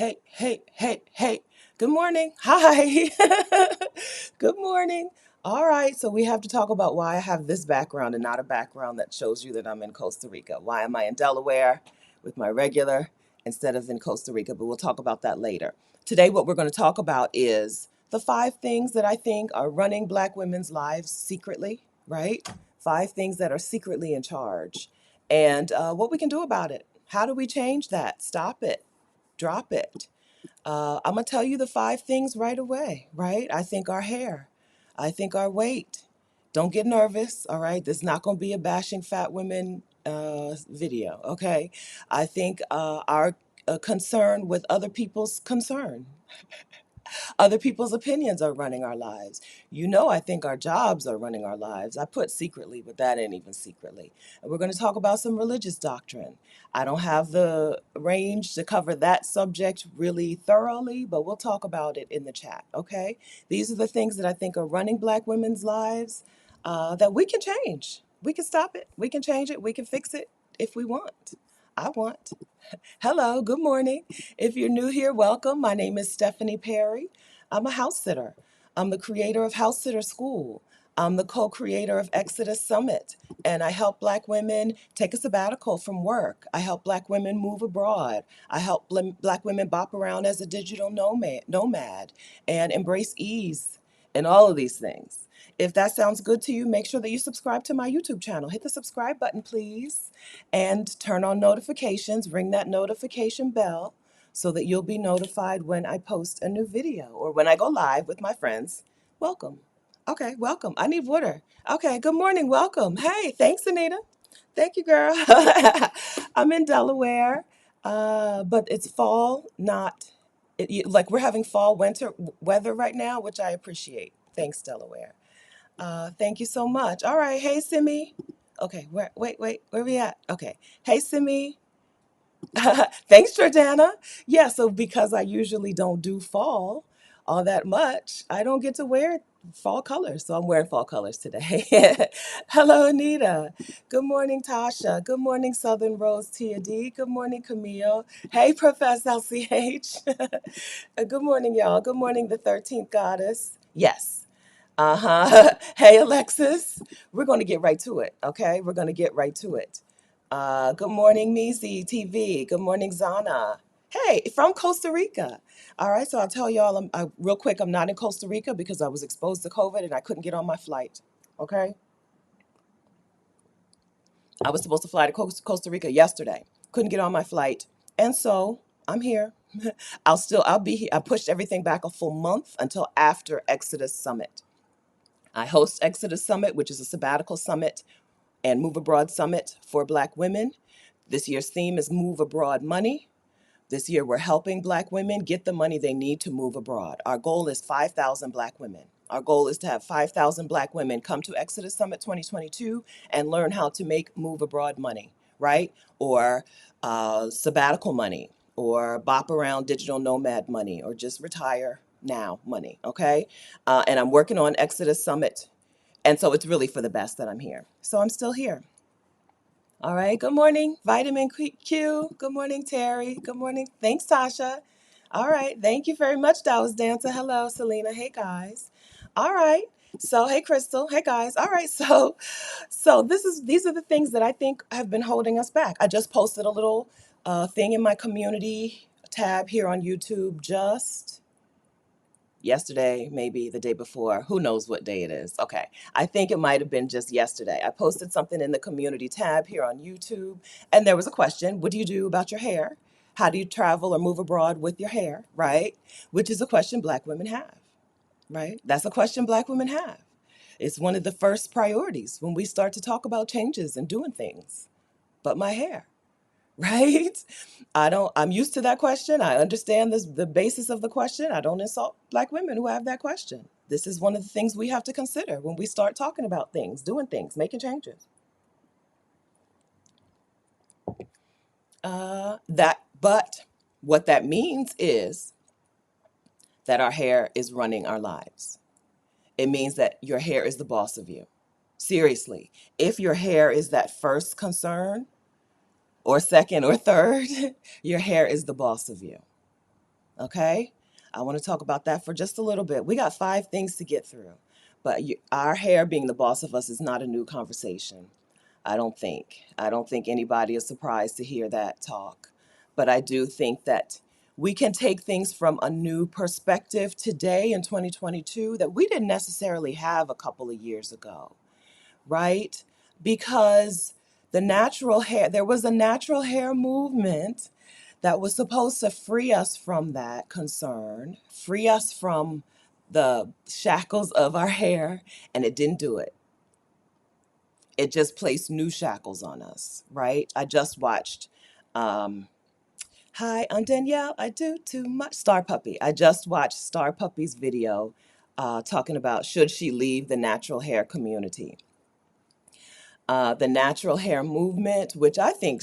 Hey. Good morning. Hi. Good morning. All right, so we have to talk about why I have this background and not a background that shows you that I'm in Costa Rica. Why am I in Delaware with my regular instead of in Costa Rica? But we'll talk about that later. Today, what we're going to talk about is the 5 things that I think are running Black women's lives secretly, right? 5 things that are secretly in charge, and what we can do about it. How do we change that? Stop it, drop it. I'm gonna tell you the 5 things right away, right? I think our hair, I think our weight. Don't get nervous, all right? This is not gonna be a bashing fat women video, okay? I think our concern with other people's concern. Other people's opinions are running our lives. I think our jobs are running our lives. I put secretly, but that ain't even secretly. And we're going to talk about some religious doctrine. I don't have the range to cover that subject really thoroughly, but we'll talk about it in the chat, okay? These are the things that I think are running Black women's lives that we can change. We can stop it. We can change it. We can fix it if we want. I want. Hello, good morning. If you're new here, welcome. My name is Stephanie Perry. I'm a house sitter. I'm the creator of House Sitter School. I'm the co-creator of Exodus Summit, and I help Black women take a sabbatical from work. I help Black women move abroad. I help Black women bop around as a digital nomad and embrace ease and all of these things. If that sounds good to you, make sure that you subscribe to my YouTube channel. Hit the subscribe button, please, and turn on notifications. Ring that notification bell so that you'll be notified when I post a new video or when I go live with my friends. Welcome. Okay, welcome. I need water. Okay, good morning. Welcome. Hey, thanks, Anita. Thank you, girl. I'm in Delaware, but it's fall, not like we're having fall winter weather right now, which I appreciate. Thanks, Delaware. Thank you so much. All right. Hey, Simi. Okay. Wait. Where we at? Okay. Hey, Simi. Thanks, Jordana. Yeah. So because I usually don't do fall all that much, I don't get to wear fall colors. So I'm wearing fall colors today. Hello, Anita. Good morning, Tasha. Good morning, Southern Rose Tia D. Good morning, Camille. Hey, Professor LCH. Good morning, y'all. Good morning, the 13th goddess. Yes. Uh-huh. Hey, Alexis. We're going to get right to it, okay? We're going to get right to it. Good morning, Misi TV. Good morning, Zana. Hey, from Costa Rica. All right, so I'll tell y'all real quick, I'm not in Costa Rica because I was exposed to COVID and I couldn't get on my flight, okay? I was supposed to fly to Costa Rica yesterday. Couldn't get on my flight. And so I'm here. I'll be here. I pushed everything back a full month until after Exodus Summit. I host Exodus Summit, which is a sabbatical summit and Move Abroad Summit for Black women. This year's theme is Move Abroad Money. This year, we're helping Black women get the money they need to move abroad. Our goal is 5,000 Black women. Our goal is to have 5,000 Black women come to Exodus Summit 2022 and learn how to make move abroad money, right? Or sabbatical money, or bop around digital nomad money, or just retire now money, okay? And I'm working on Exodus Summit. And so it's really for the best that I'm here. So I'm still here. All right. Good morning, Vitamin Q. Good morning, Terry. Good morning. Thanks, Tasha. All right. Thank you very much, Dallas Dancer. Hello, Selena. Hey, guys. All right. So, hey, Crystal. Hey, guys. All right. So these are the things that I think have been holding us back. I just posted a little thing in my community tab here on YouTube just yesterday, maybe the day before. Who knows what day it is? Okay. I think it might have been just yesterday. I posted something in the community tab here on YouTube, and there was a question. What do you do about your hair? How do you travel or move abroad with your hair, right? Which is a question Black women have, right? That's a question Black women have. It's one of the first priorities when we start to talk about changes and doing things. But my hair, right? I'm used to that question. I understand the basis of the question. I don't insult Black women who have that question. This is one of the things we have to consider when we start talking about things, doing things, making changes. But what that means is that our hair is running our lives. It means that your hair is the boss of you. Seriously, if your hair is that first concern, or second or third, your hair is the boss of you. Okay? I want to talk about that for just a little bit. We got 5 things to get through. But our hair being the boss of us is not a new conversation. I don't think. I don't think anybody is surprised to hear that talk. But I do think that we can take things from a new perspective today in 2022 that we didn't necessarily have a couple of years ago, right? Because there was a natural hair movement that was supposed to free us from that concern, free us from the shackles of our hair, and it didn't do it. It just placed new shackles on us, right? I just watched, um, hi, I'm Danielle. I do too much. Star Puppy. I just watched Star Puppy's video talking about should she leave the natural hair community. The natural hair movement, which I think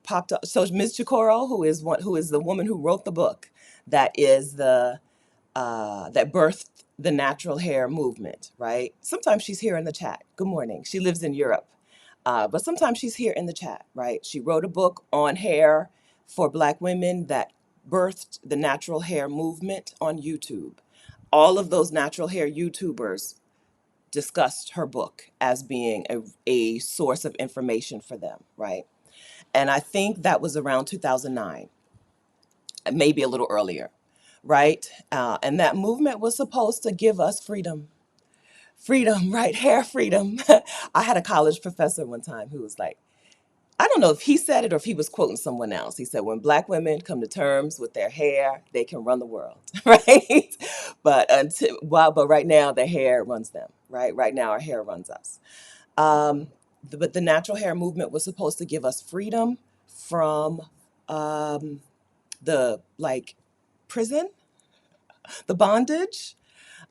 popped up. So Ms. Chikoro, who is the woman who wrote the book, that birthed the natural hair movement, right? Sometimes she's here in the chat. Good morning. She lives in Europe, but sometimes she's here in the chat, right? She wrote a book on hair for Black women that birthed the natural hair movement on YouTube. All of those natural hair YouTubers discussed her book as being a source of information for them, right? And I think that was around 2009, maybe a little earlier, right? And that movement was supposed to give us freedom. Freedom, right? Hair freedom. I had a college professor one time who was like, I don't know if he said it or if he was quoting someone else. He said, when Black women come to terms with their hair, they can run the world, right? But right now, the hair runs them, right? Right now, our hair runs us. But the natural hair movement was supposed to give us freedom from um, the prison, the bondage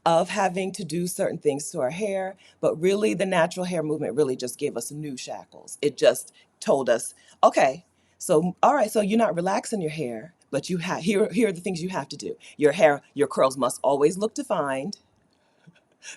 of having to do certain things to our hair. But really, the natural hair movement really just gave us new shackles. It just told us, okay, so all right, so you're not relaxing your hair, but here are the things you have to do. Your curls must always look defined,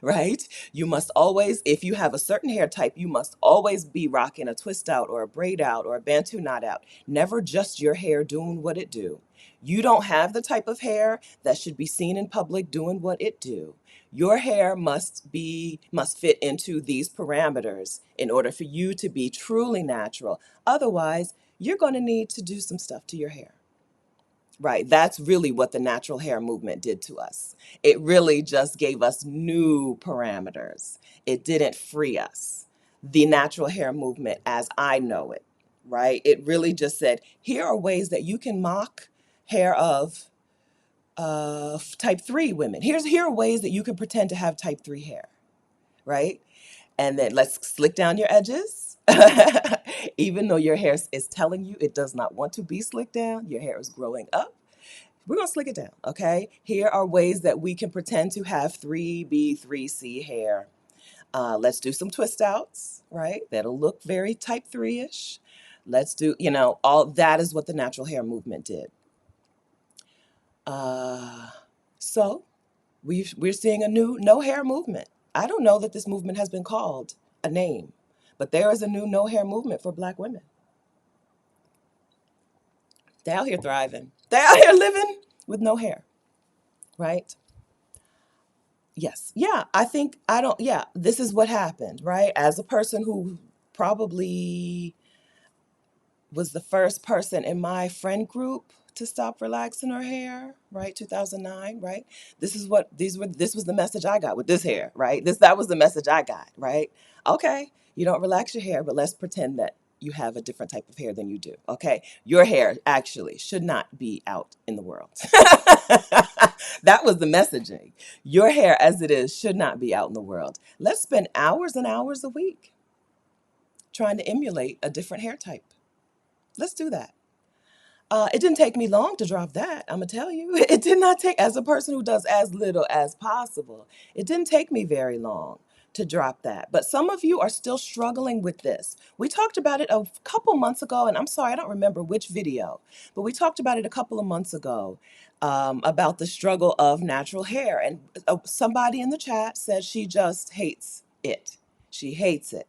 right? You must always, if you have a certain hair type, you must always be rocking a twist out or a braid out or a bantu knot out. Never just your hair doing what it do. You don't have the type of hair that should be seen in public doing what it do. Your hair must fit into these parameters in order for you to be truly natural. Otherwise, you're going to need to do some stuff to your hair. Right. That's really what the natural hair movement did to us. It really just gave us new parameters. It didn't free us. The natural hair movement, as I know it, right? It really just said, here are ways that you can mock hair of type 3 women. Here are ways that you can pretend to have type 3 hair, right? And then let's slick down your edges. Even though your hair is telling you it does not want to be slicked down, your hair is growing up. We're going to slick it down, okay? Here are ways that we can pretend to have 3B, 3C hair. Let's do some twist outs, right? That'll look very type 3-ish. Let's do, all that is what the natural hair movement did. So we're seeing a new no hair movement. I don't know that this movement has been called a name, but there is a new no hair movement for Black women. They're out here thriving. They're out here living with no hair, right? Yes. Yeah, this is what happened, right? As a person who probably was the first person in my friend group to stop relaxing her hair, right? 2009, right? This was the message I got with this hair, right? That was the message I got, right? Okay, you don't relax your hair, but let's pretend that you have a different type of hair than you do. Okay, your hair actually should not be out in the world. That was the messaging. Your hair as it is should not be out in the world. Let's spend hours and hours a week trying to emulate a different hair type. Let's do that. It didn't take me long to drop that. I'm going to tell you. It did not take, as a person who does as little as possible, it didn't take me very long to drop that. But some of you are still struggling with this. We talked about it a couple months ago, and I'm sorry, I don't remember which video, but we talked about it a couple of months ago about the struggle of natural hair. And somebody in the chat said she just hates it. She hates it.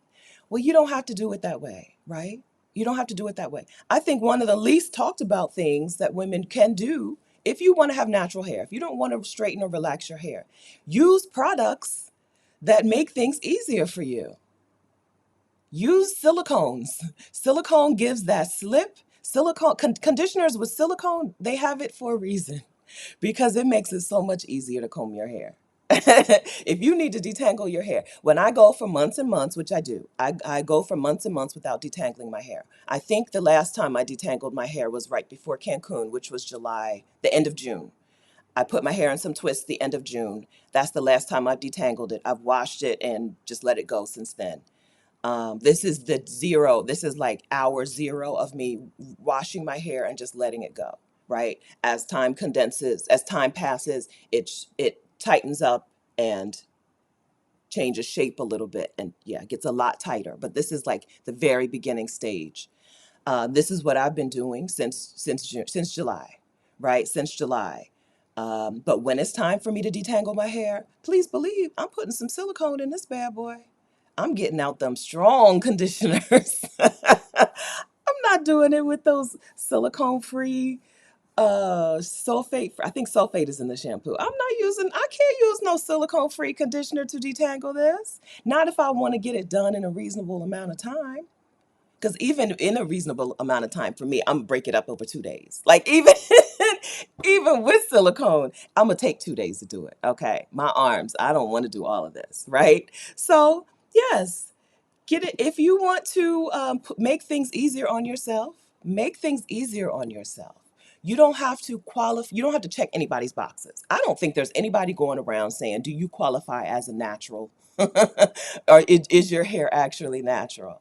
Well, you don't have to do it that way, right? You don't have to do it that way. I think one of the least talked about things that women can do If you want to have natural hair, if you don't want to straighten or relax your hair, use products that make things easier for you. Use silicones. Silicone gives that slip. Silicone conditioners with silicone, they have it for a reason because it makes it so much easier to comb your hair. If you need to detangle your hair, when I go for months and months, which I do, I go for months and months without detangling my hair. I think the last time I detangled my hair was right before Cancun, which was July, the end of June. I put my hair in some twists the end of June. That's the last time I've detangled it. I've washed it and just let it go since then. This is the zero. This is like hour zero of me washing my hair and just letting it go, right? As time condenses, as time passes, it tightens up and changes shape a little bit and yeah, it gets a lot tighter. But this is like the very beginning stage. This is what I've been doing since July, right? Since July. But when it's time for me to detangle my hair, please believe I'm putting some silicone in this bad boy. I'm getting out them strong conditioners. I'm not doing it with those silicone free sulfate. I think sulfate is in the shampoo. I can't use no silicone free conditioner to detangle this. Not if I want to get it done in a reasonable amount of time. Because even in a reasonable amount of time for me, I'm gonna break it up over 2 days. Like even even with silicone, I'm gonna take 2 days to do it. Okay, my arms, I don't want to do all of this, right? So yes, get it if you want to make things easier on yourself. Make things easier on yourself. You don't have to qualify. You don't have to check anybody's boxes. I don't think there's anybody going around saying, "Do you qualify as a natural?" or is your hair actually natural?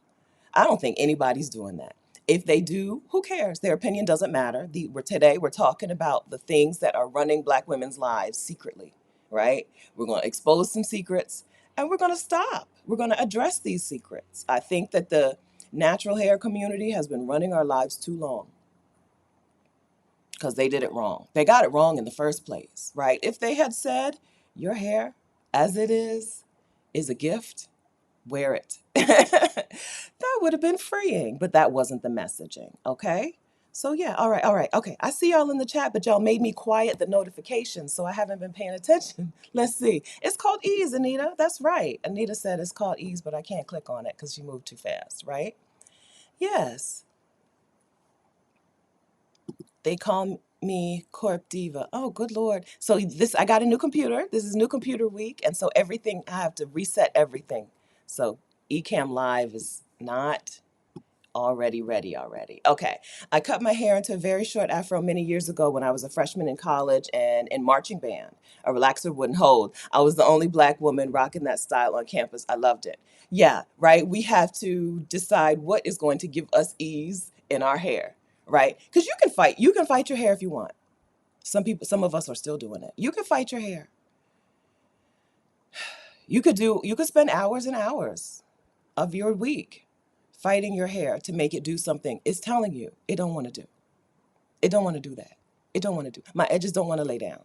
I don't think anybody's doing that. If they do, who cares? Their opinion doesn't matter. Today we're talking about the things that are running Black women's lives secretly, right? We're going to expose some secrets and we're going to stop. We're going to address these secrets. I think that the natural hair community has been running our lives too long because they did it wrong. They got it wrong in the first place, right? If they had said, your hair as it is a gift, wear it. That would have been freeing, but that wasn't the messaging, okay? So yeah, all right, okay. I see y'all in the chat, but y'all made me quiet the notifications, so I haven't been paying attention. Let's see. It's called ease, Anita. That's right. Anita said it's called ease, but I can't click on it because she moved too fast, right? Yes. They call me Corp Diva. Oh, good Lord. So I got a new computer. This is new computer week. And so everything, I have to reset everything. So Ecamm Live is not already ready already. Okay. I cut my hair into a very short afro many years ago when I was a freshman in college and in marching band. A relaxer wouldn't hold. I was the only Black woman rocking that style on campus. I loved it. Yeah, right. We have to decide what is going to give us ease in our hair, right? Because you can fight your hair if you want. Some of us are still doing it. You can fight your hair. You could spend hours and hours of your week fighting your hair to make it do something it's telling you it don't want to do. It don't want to do that. It don't want to do. My edges don't want to lay down.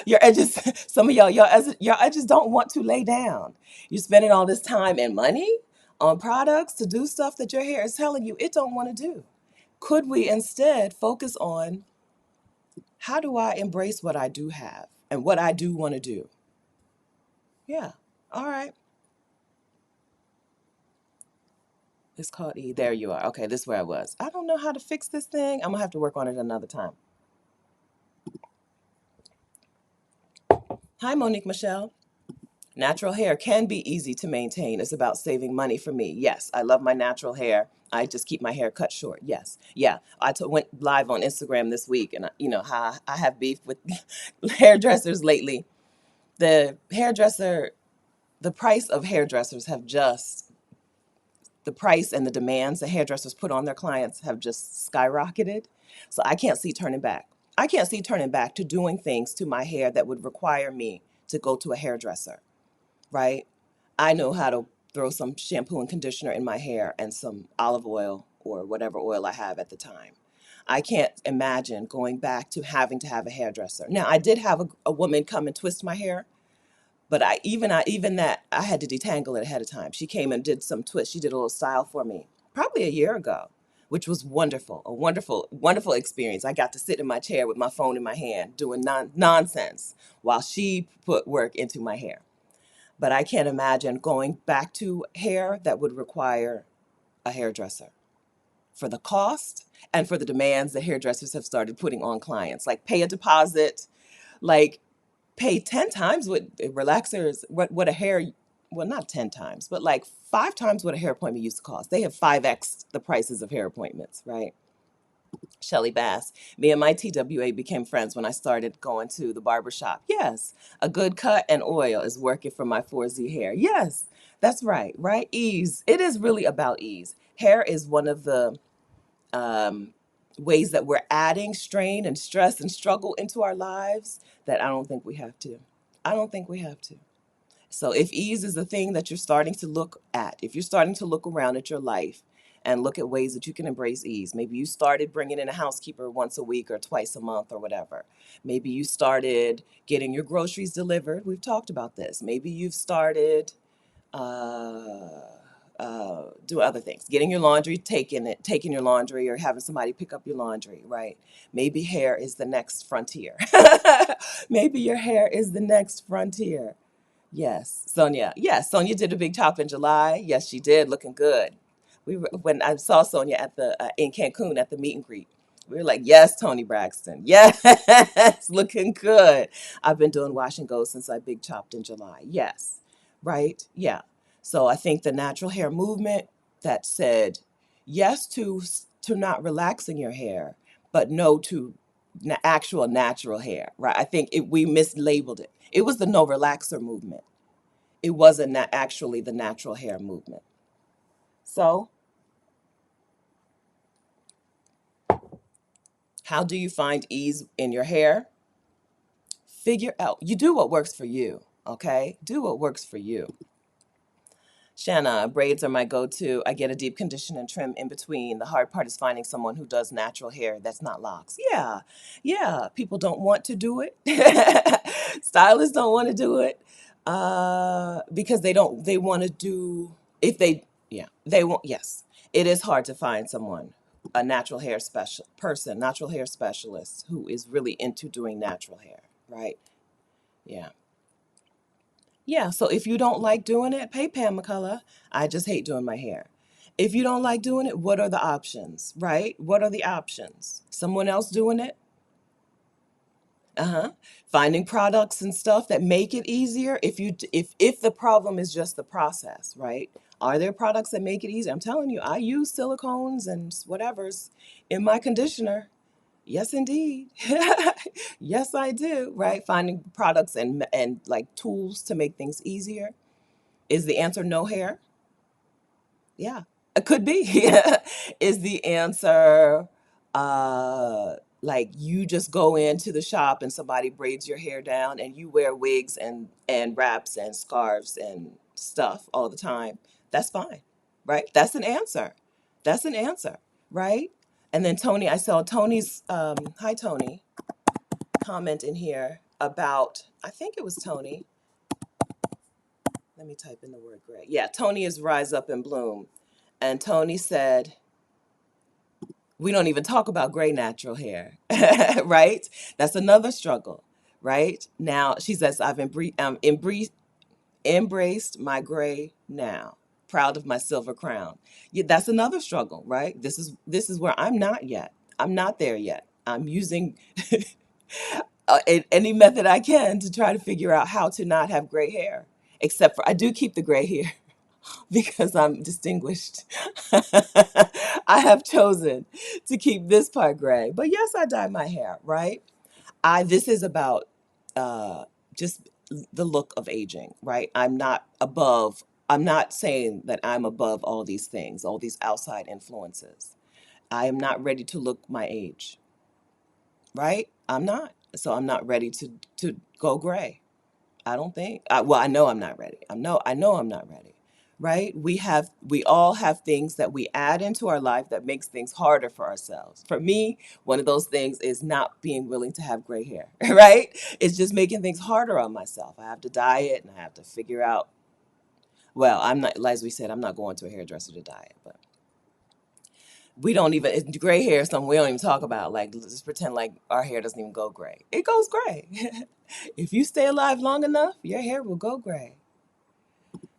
Your edges, some of your edges don't want to lay down. You're spending all this time and money on products to do stuff that your hair is telling you it don't want to do. Could we instead focus on how do I embrace what I do have and what I do want to do? Yeah. All right. It's called E. There you are. Okay, this is where I was. I don't know how to fix this thing. I'm gonna have to work on it another time. Hi, Monique Michelle. Natural hair can be easy to maintain. It's about saving money for me. Yes, I love my natural hair. I just keep my hair cut short. Yes, yeah. Went live on Instagram this week, and you know how I have beef with hairdressers lately. The hairdresser, the price of hairdressers have just the price and the demands that hairdressers put on their clients have just skyrocketed. So I can't see turning back. I can't see turning back to doing things to my hair that would require me to go to a hairdresser, right? I know how to throw some shampoo and conditioner in my hair and some olive oil or whatever oil I have at the time. I can't imagine going back to having to have a hairdresser. Now, I did have a woman come and twist my hair, but even that I had to detangle it ahead of time. She came and did some twist. She did a little style for me, probably a year ago. which was wonderful, a wonderful, wonderful experience. I got to sit in my chair with my phone in my hand doing nonsense while she put work into my hair. But I can't imagine going back to hair that would require a hairdresser for the cost and for the demands that hairdressers have started putting on clients. Like pay a deposit, like pay 10 times what relaxers, what a hair, well, not 10 times, but like 5 times what a hair appointment used to cost. They have 5x the prices of hair appointments, right? Shelly Bass. Me and my TWA became friends when I started going to the barber shop. Yes, a good cut and oil is working for my 4Z hair. Yes, that's right, right? Ease. It is really about ease. Hair is one of the um, ways that we're adding strain and stress and struggle into our lives that I don't think we have to. I don't think we have to. So if ease is the thing that you're starting to look at, if you're starting to look around at your life and look at ways that you can embrace ease, maybe you started bringing in a housekeeper once a week or twice a month or whatever. Maybe you started getting your groceries delivered. We've talked about this. Maybe you've started uh, do other things, getting your laundry, taking your laundry, or having somebody pick up your laundry, right? Maybe hair is the next frontier. Maybe your hair is the next frontier. Yes, Sonia. Yes, Sonia did a big chop in July. Yes, she did, looking good. When I saw Sonia at the in Cancun at the meet and greet. We were like, yes, Tony Braxton. Yes, looking good. I've been doing wash and go since I big chopped in July. Yes, right? Yeah. So I think the natural hair movement that said yes to not relaxing your hair, but no to actual natural hair, right? I think we mislabeled it. It was the no relaxer movement. It wasn't actually the natural hair movement. So, how do you find ease in your hair? Figure out, you do what works for you, okay? Do what works for you. Shanna, braids are my go-to. I get a deep condition and trim in between. The hard part is finding someone who does natural hair that's not locks. Yeah, yeah. People don't want to do it. Stylists don't want to do it because they don't. They want to do if they. Yeah, they want. Yes, it is hard to find someone, a natural hair natural hair specialist who is really into doing natural hair. Right? Yeah. Yeah, so if you don't like doing it, pay Pam McCullough. I just hate doing my hair. If you don't like doing it, what are the options, right? What are the options? Someone else doing it? Uh-huh. Finding products and stuff that make it easier. If the problem is just the process, right? Are there products that make it easier? I'm telling you, I use silicones and whatever's in my conditioner. Yes, indeed. Yes, I do, right? Finding products and like tools to make things easier. Is the answer no hair? Yeah, it could be. Yeah. Is the answer like you just go into the shop and somebody braids your hair down and you wear wigs and wraps and scarves and stuff all the time? That's fine, right? That's an answer. That's an answer, right? And then Tony, I saw Tony's hi Tony comment in here about, I think it was Tony. Let me type in the word gray. Yeah, Tony is Rise Up and Bloom. And Tony said, we don't even talk about gray natural hair, right? That's another struggle, right? Now, she says, I've embraced my gray now, proud of my silver crown. Yeah, that's another struggle, right? This is where I'm not yet. I'm not there yet. I'm using any method I can to try to figure out how to not have gray hair. Except for I do keep the gray hair because I'm distinguished. I have chosen to keep this part gray. But yes, I dye my hair, right? I This is about just the look of aging, right? I'm not saying that I'm above all these things, all these outside influences. I am not ready to look my age, right? I'm not. So I'm not ready to go gray. I don't think. Well, I know I'm not ready. I know I'm not ready. Right? We all have things that we add into our life that makes things harder for ourselves. For me, one of those things is not being willing to have gray hair. Right? It's just making things harder on myself. I have to dye it and I have to figure out. Well, I'm not, as we said, I'm not going to a hairdresser to dye it, but We don't even, gray hair is something we don't even talk about. Like, let's just pretend like our hair doesn't even go gray. It goes gray. If you stay alive long enough, your hair will go gray.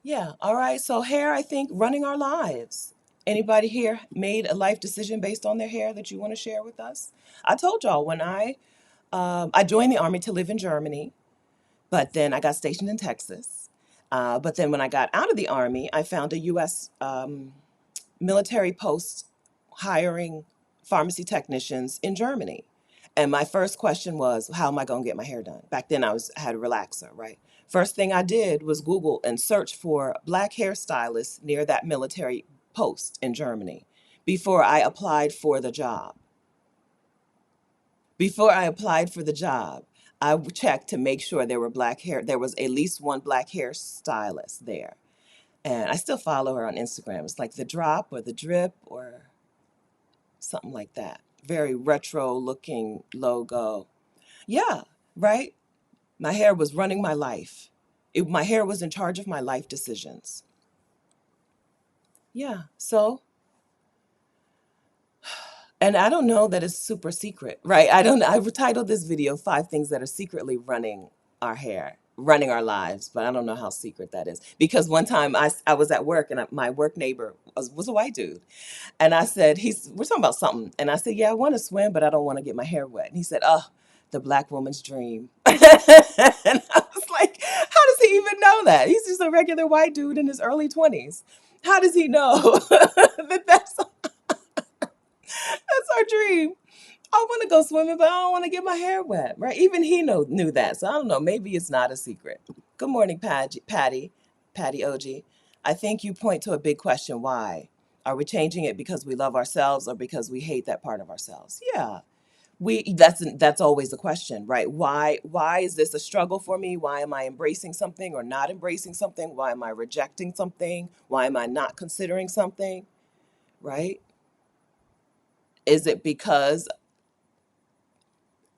Yeah. All right. So hair, I think, running our lives. Anybody here made a life decision based on their hair that you want to share with us? I told y'all when I joined the army to live in Germany, but then I got stationed in Texas. But then when I got out of the army, I found a U.S. Military post hiring pharmacy technicians in Germany. And my first question was, how am I going to get my hair done? Back then had a relaxer, right? First thing I did was Google and search for black hairstylists near that military post in Germany before I applied for the job. Before I applied for the job, I checked to make sure there was at least one black hairstylist there. And I still follow her on Instagram. It's like the drop or the drip or something like that. Very retro looking logo. Yeah, right? My hair was running my life. My hair was in charge of my life decisions. Yeah, so, and I don't know that it's super secret, right? I don't, I've titled this video 5 things that are secretly running our hair, running our lives, but I don't know how secret that is. Because one time I was at work and my work neighbor was a white dude. And I said, we're talking about something. And I said, yeah, I want to swim, but I don't want to get my hair wet. And he said, oh, the black woman's dream. And I was like, how does he even know that? He's just a regular white dude in his early 20s. How does he know that that's our dream? I want to go swimming, but I don't want to get my hair wet, right? Even he knew that. So I don't know. Maybe it's not a secret. Good morning, Patty OG. I think you point to a big question. Why? Are we changing it because we love ourselves or because we hate that part of ourselves? Yeah. That's always the question, right? Why is this a struggle for me? Why am I embracing something or not embracing something? Why am I rejecting something? Why am I not considering something? Right? Is it because,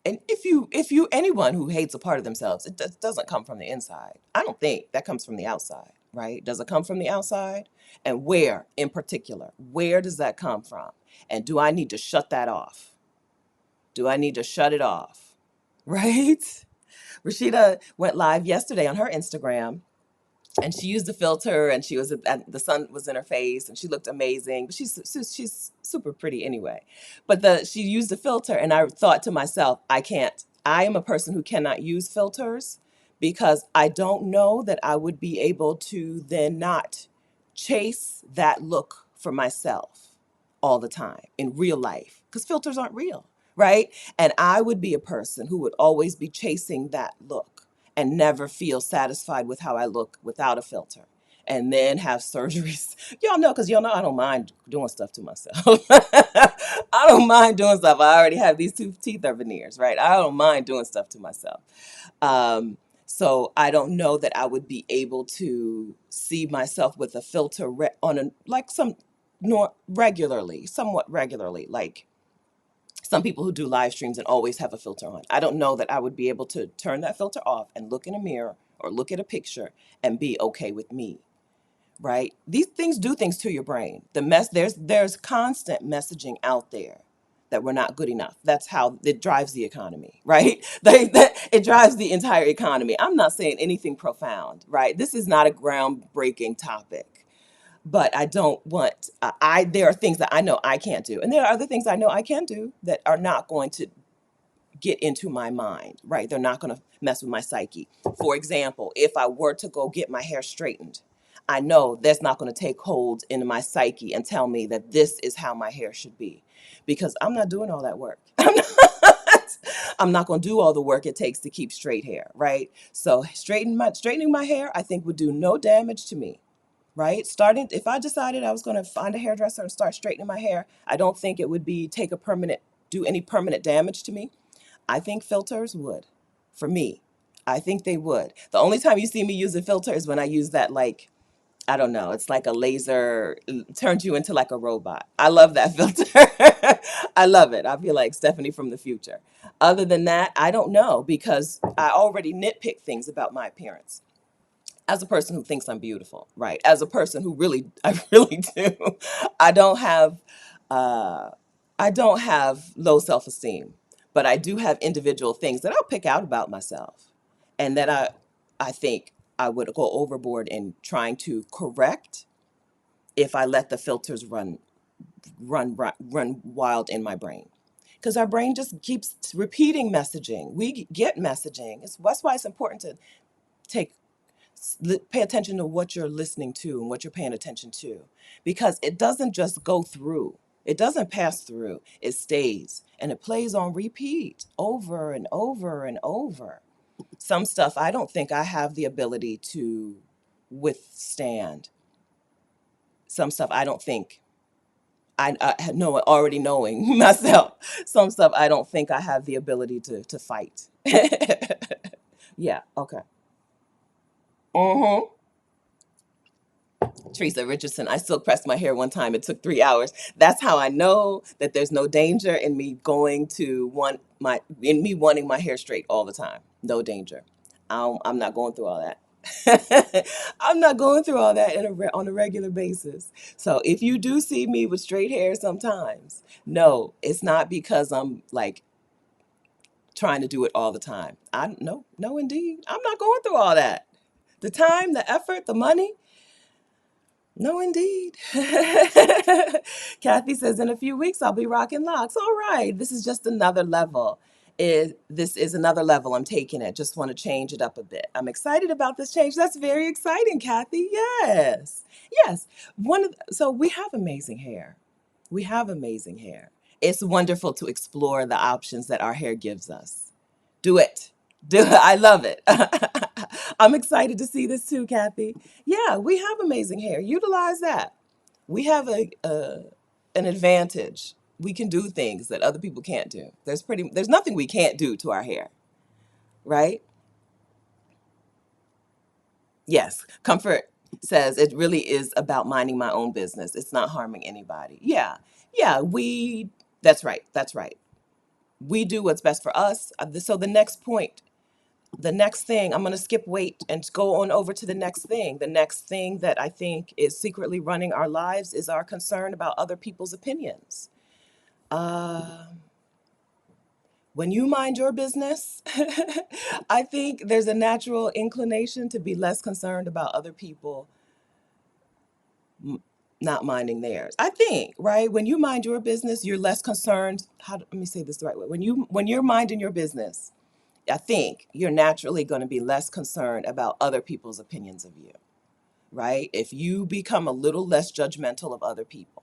and if you anyone who hates a part of themselves, it doesn't come from the inside. I don't think that comes from the outside, right? Does it come from the outside? And where in particular? Where does that come from? And do I need to shut that off? Do I need to shut it off? Right? Rashida went live yesterday on her Instagram and she used the filter and the sun was in her face and she looked amazing, but she's super pretty anyway. But she used the filter and I thought to myself, I am a person who cannot use filters because I don't know that I would be able to then not chase that look for myself all the time in real life because filters aren't real, right? And I would be a person who would always be chasing that look and never feel satisfied with how I look without a filter. And then have surgeries. Y'all know, because y'all know I don't mind doing stuff to myself. I don't mind doing stuff. I already have these 2 teeth are veneers, right? I don't mind doing stuff to myself. So I don't know that I would be able to see myself with a filter somewhat regularly, like some people who do live streams and always have a filter on. I don't know that I would be able to turn that filter off and look in a mirror or look at a picture and be okay with me, right? These things do things to your brain. There's constant messaging out there that we're not good enough. That's how it drives the economy, right? It drives the entire economy. I'm not saying anything profound, right? This is not a groundbreaking topic. But I don't want, there are things that I know I can't do. And there are other things I know I can do that are not going to get into my mind, right? They're not going to mess with my psyche. For example, if I were to go get my hair straightened, I know that's not going to take hold in my psyche and tell me that this is how my hair should be because I'm not doing all that work. I'm not going to do all the work it takes to keep straight hair, right? So straightening my hair, I think would do no damage to me. Right? If I decided I was going to find a hairdresser and start straightening my hair, I don't think it would do any permanent damage to me. I think filters would, for me. I think they would. The only time you see me use a filter is when I use that, like, I don't know, it's like a laser, turns you into like a robot. I love that filter. I love it. I feel like Stephanie from the future. Other than that, I don't know because I already nitpick things about my appearance as a person who thinks I'm beautiful, right? As a person who I really do. I don't have Uh, I don't have low self-esteem, but I do have individual things that I'll pick out about myself, and that I think I would go overboard in trying to correct if I let the filters run wild in my brain. Because our brain just keeps repeating messaging. We get messaging. That's why it's important to take pay attention to what you're listening to and what you're paying attention to, because it doesn't just go through. It doesn't pass through. It stays and it plays on repeat over and over and over. Some stuff I don't think I have the ability to withstand. Some stuff I don't think I know, already knowing myself. Some stuff I don't think I have the ability to fight. Yeah, okay. Mm-hmm. Teresa Richardson, I silk pressed my hair one time. It took 3 hours. That's how I know that there's no danger in me in me wanting my hair straight all the time. No danger. I'm not going through all that. I'm not going through all that on a regular basis. So if you do see me with straight hair sometimes, no, it's not because I'm like trying to do it all the time. No, indeed. I'm not going through all that. The time, the effort, the money. No, indeed. Kathy says, in a few weeks, I'll be rocking locks. All right. This is just another level. This is another level I'm taking it. Just want to change it up a bit. I'm excited about this change. That's very exciting, Kathy. Yes. Yes. So we have amazing hair. We have amazing hair. It's wonderful to explore the options that our hair gives us. Do it. Do it. I love it. I'm excited to see this too, Kathy. Yeah, we have amazing hair. Utilize that. We have an advantage. We can do things that other people can't do. There's nothing we can't do to our hair, right? Yes. Comfort says it really is about minding my own business. It's not harming anybody. Yeah. Yeah, that's right. That's right. We do what's best for us. So the next point, the next thing, I'm going to skip weight and go on over to the next thing. The next thing that I think is secretly running our lives is our concern about other people's opinions. Uh, when you mind your business, I think there's a natural inclination to be less concerned about other people not minding theirs. I think, right? When you mind your business, you're less concerned. Let me say this the right way. When you're minding your business, I think you're naturally going to be less concerned about other people's opinions of you, right? If you become a little less judgmental of other people,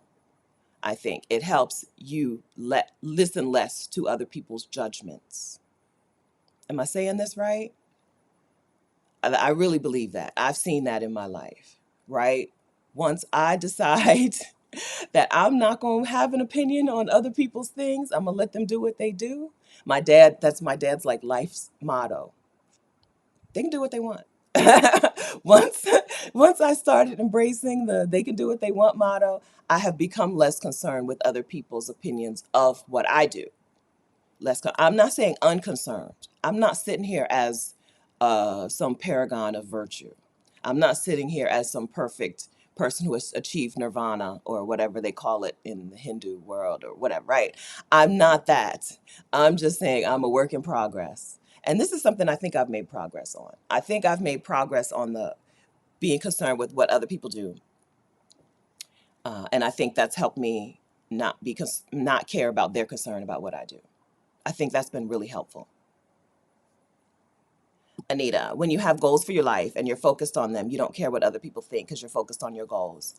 I think it helps you listen less to other people's judgments. Am I saying this right? I really believe that. I've seen that in my life, right? Once I decide that I'm not going to have an opinion on other people's things, I'm going to let them do what they do. That's my dad's like life's motto. They can do what they want. once once I started embracing the they can do what they want motto, I have become less concerned with other people's opinions of what I do. I'm not saying unconcerned. I'm not sitting here as some paragon of virtue. I'm not sitting here as some perfect person who has achieved nirvana or whatever they call it in the Hindu world or whatever, right? I'm not that. I'm just saying I'm a work in progress. And this is something I think I've made progress on. I think I've made progress on the being concerned with what other people do. And I think that's helped me not care about their concern about what I do. I think that's been really helpful. Anita, when you have goals for your life and you're focused on them, you don't care what other people think because you're focused on your goals.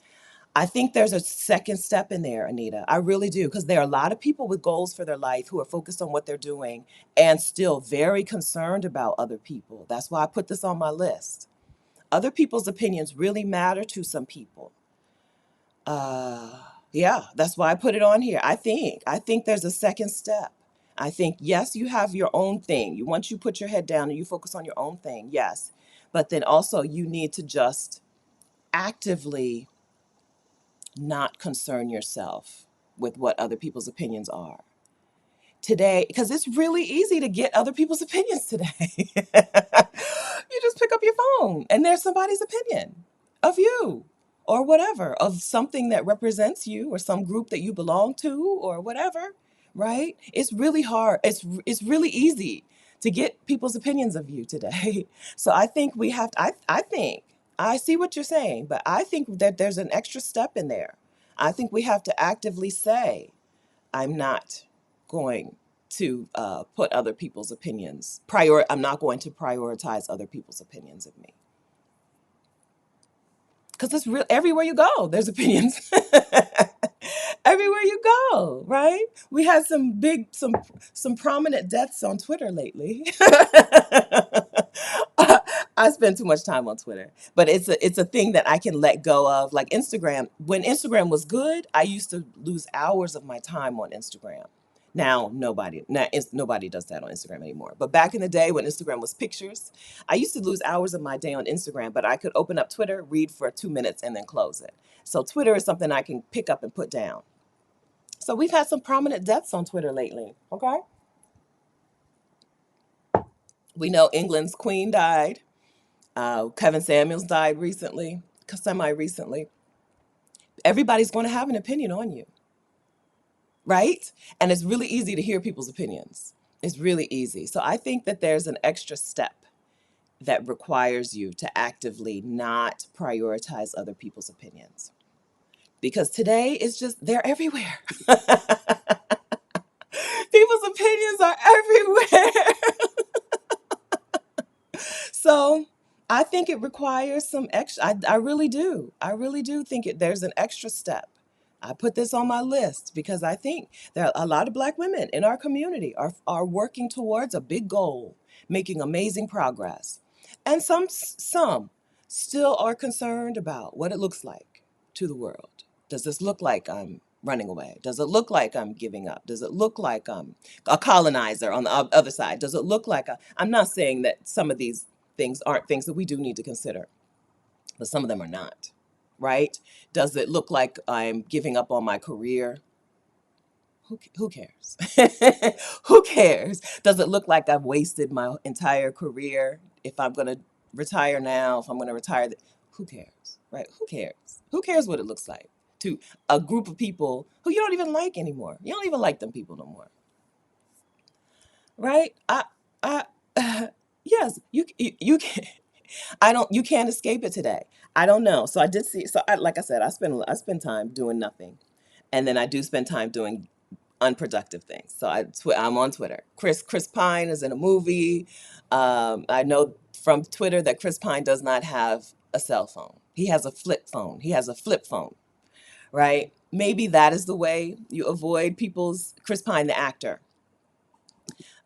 I think there's a second step in there, Anita. I really do, because there are a lot of people with goals for their life who are focused on what they're doing and still very concerned about other people. That's why I put this on my list. Other people's opinions really matter to some people. Uh, yeah, that's why I put it on here. I think there's a second step. I think, yes, you have your own thing. Once you put your head down and you focus on your own thing, yes. But then also you need to just actively not concern yourself with what other people's opinions are today, because it's really easy to get other people's opinions today. You just pick up your phone and there's somebody's opinion of you or whatever, of something that represents you or some group that you belong to or whatever, right? It's really hard. It's really easy to get people's opinions of you today. So I think we have to, I think I see what you're saying, but I think that there's an extra step in there. I think we have to actively say, I'm not going to put other people's opinions I'm not going to prioritize other people's opinions of me, because it's real. Everywhere you go there's opinions. Everywhere you go, right? We had some prominent deaths on Twitter lately. I spend too much time on Twitter, but it's a thing that I can let go of. Like Instagram, when Instagram was good, I used to lose hours of my time on Instagram. Now nobody does that on Instagram anymore. But back in the day when Instagram was pictures, I used to lose hours of my day on Instagram, but I could open up Twitter, read for 2 minutes, and then close it. So Twitter is something I can pick up and put down. So we've had some prominent deaths on Twitter lately. Okay. We know England's queen died. Kevin Samuels died recently, semi recently. Everybody's going to have an opinion on you, right? And it's really easy to hear people's opinions. It's really easy. So I think that there's an extra step that requires you to actively not prioritize other people's opinions. Because today is just, they're everywhere. People's opinions are everywhere. So I think it requires some extra. I really do. I really do think there's an extra step. I put this on my list because I think that a lot of Black women in our community are working towards a big goal, making amazing progress. And some still are concerned about what it looks like to the world. Does this look like I'm running away? Does it look like I'm giving up? Does it look like I'm a colonizer on the other side? Does it look like I'm not saying that some of these things aren't things that we do need to consider, but some of them are not, right? Does it look like I'm giving up on my career? Who cares? Who cares? Does it look like I've wasted my entire career? If I'm going to retire now, if I'm going to retire, who cares, right? Who cares? Who cares what it looks like to a group of people who you don't even like anymore? You don't even like them people no more, right? I, yes, you can. You can't escape it today. I don't know. So I did see. So like I said, I spend time doing nothing, and then I do spend time doing unproductive things. So I'm on Twitter. Chris Pine is in a movie. I know from Twitter that Chris Pine does not have a cell phone. He has a flip phone. He has a flip phone, right? Maybe that is the way you avoid Chris Pine, the actor.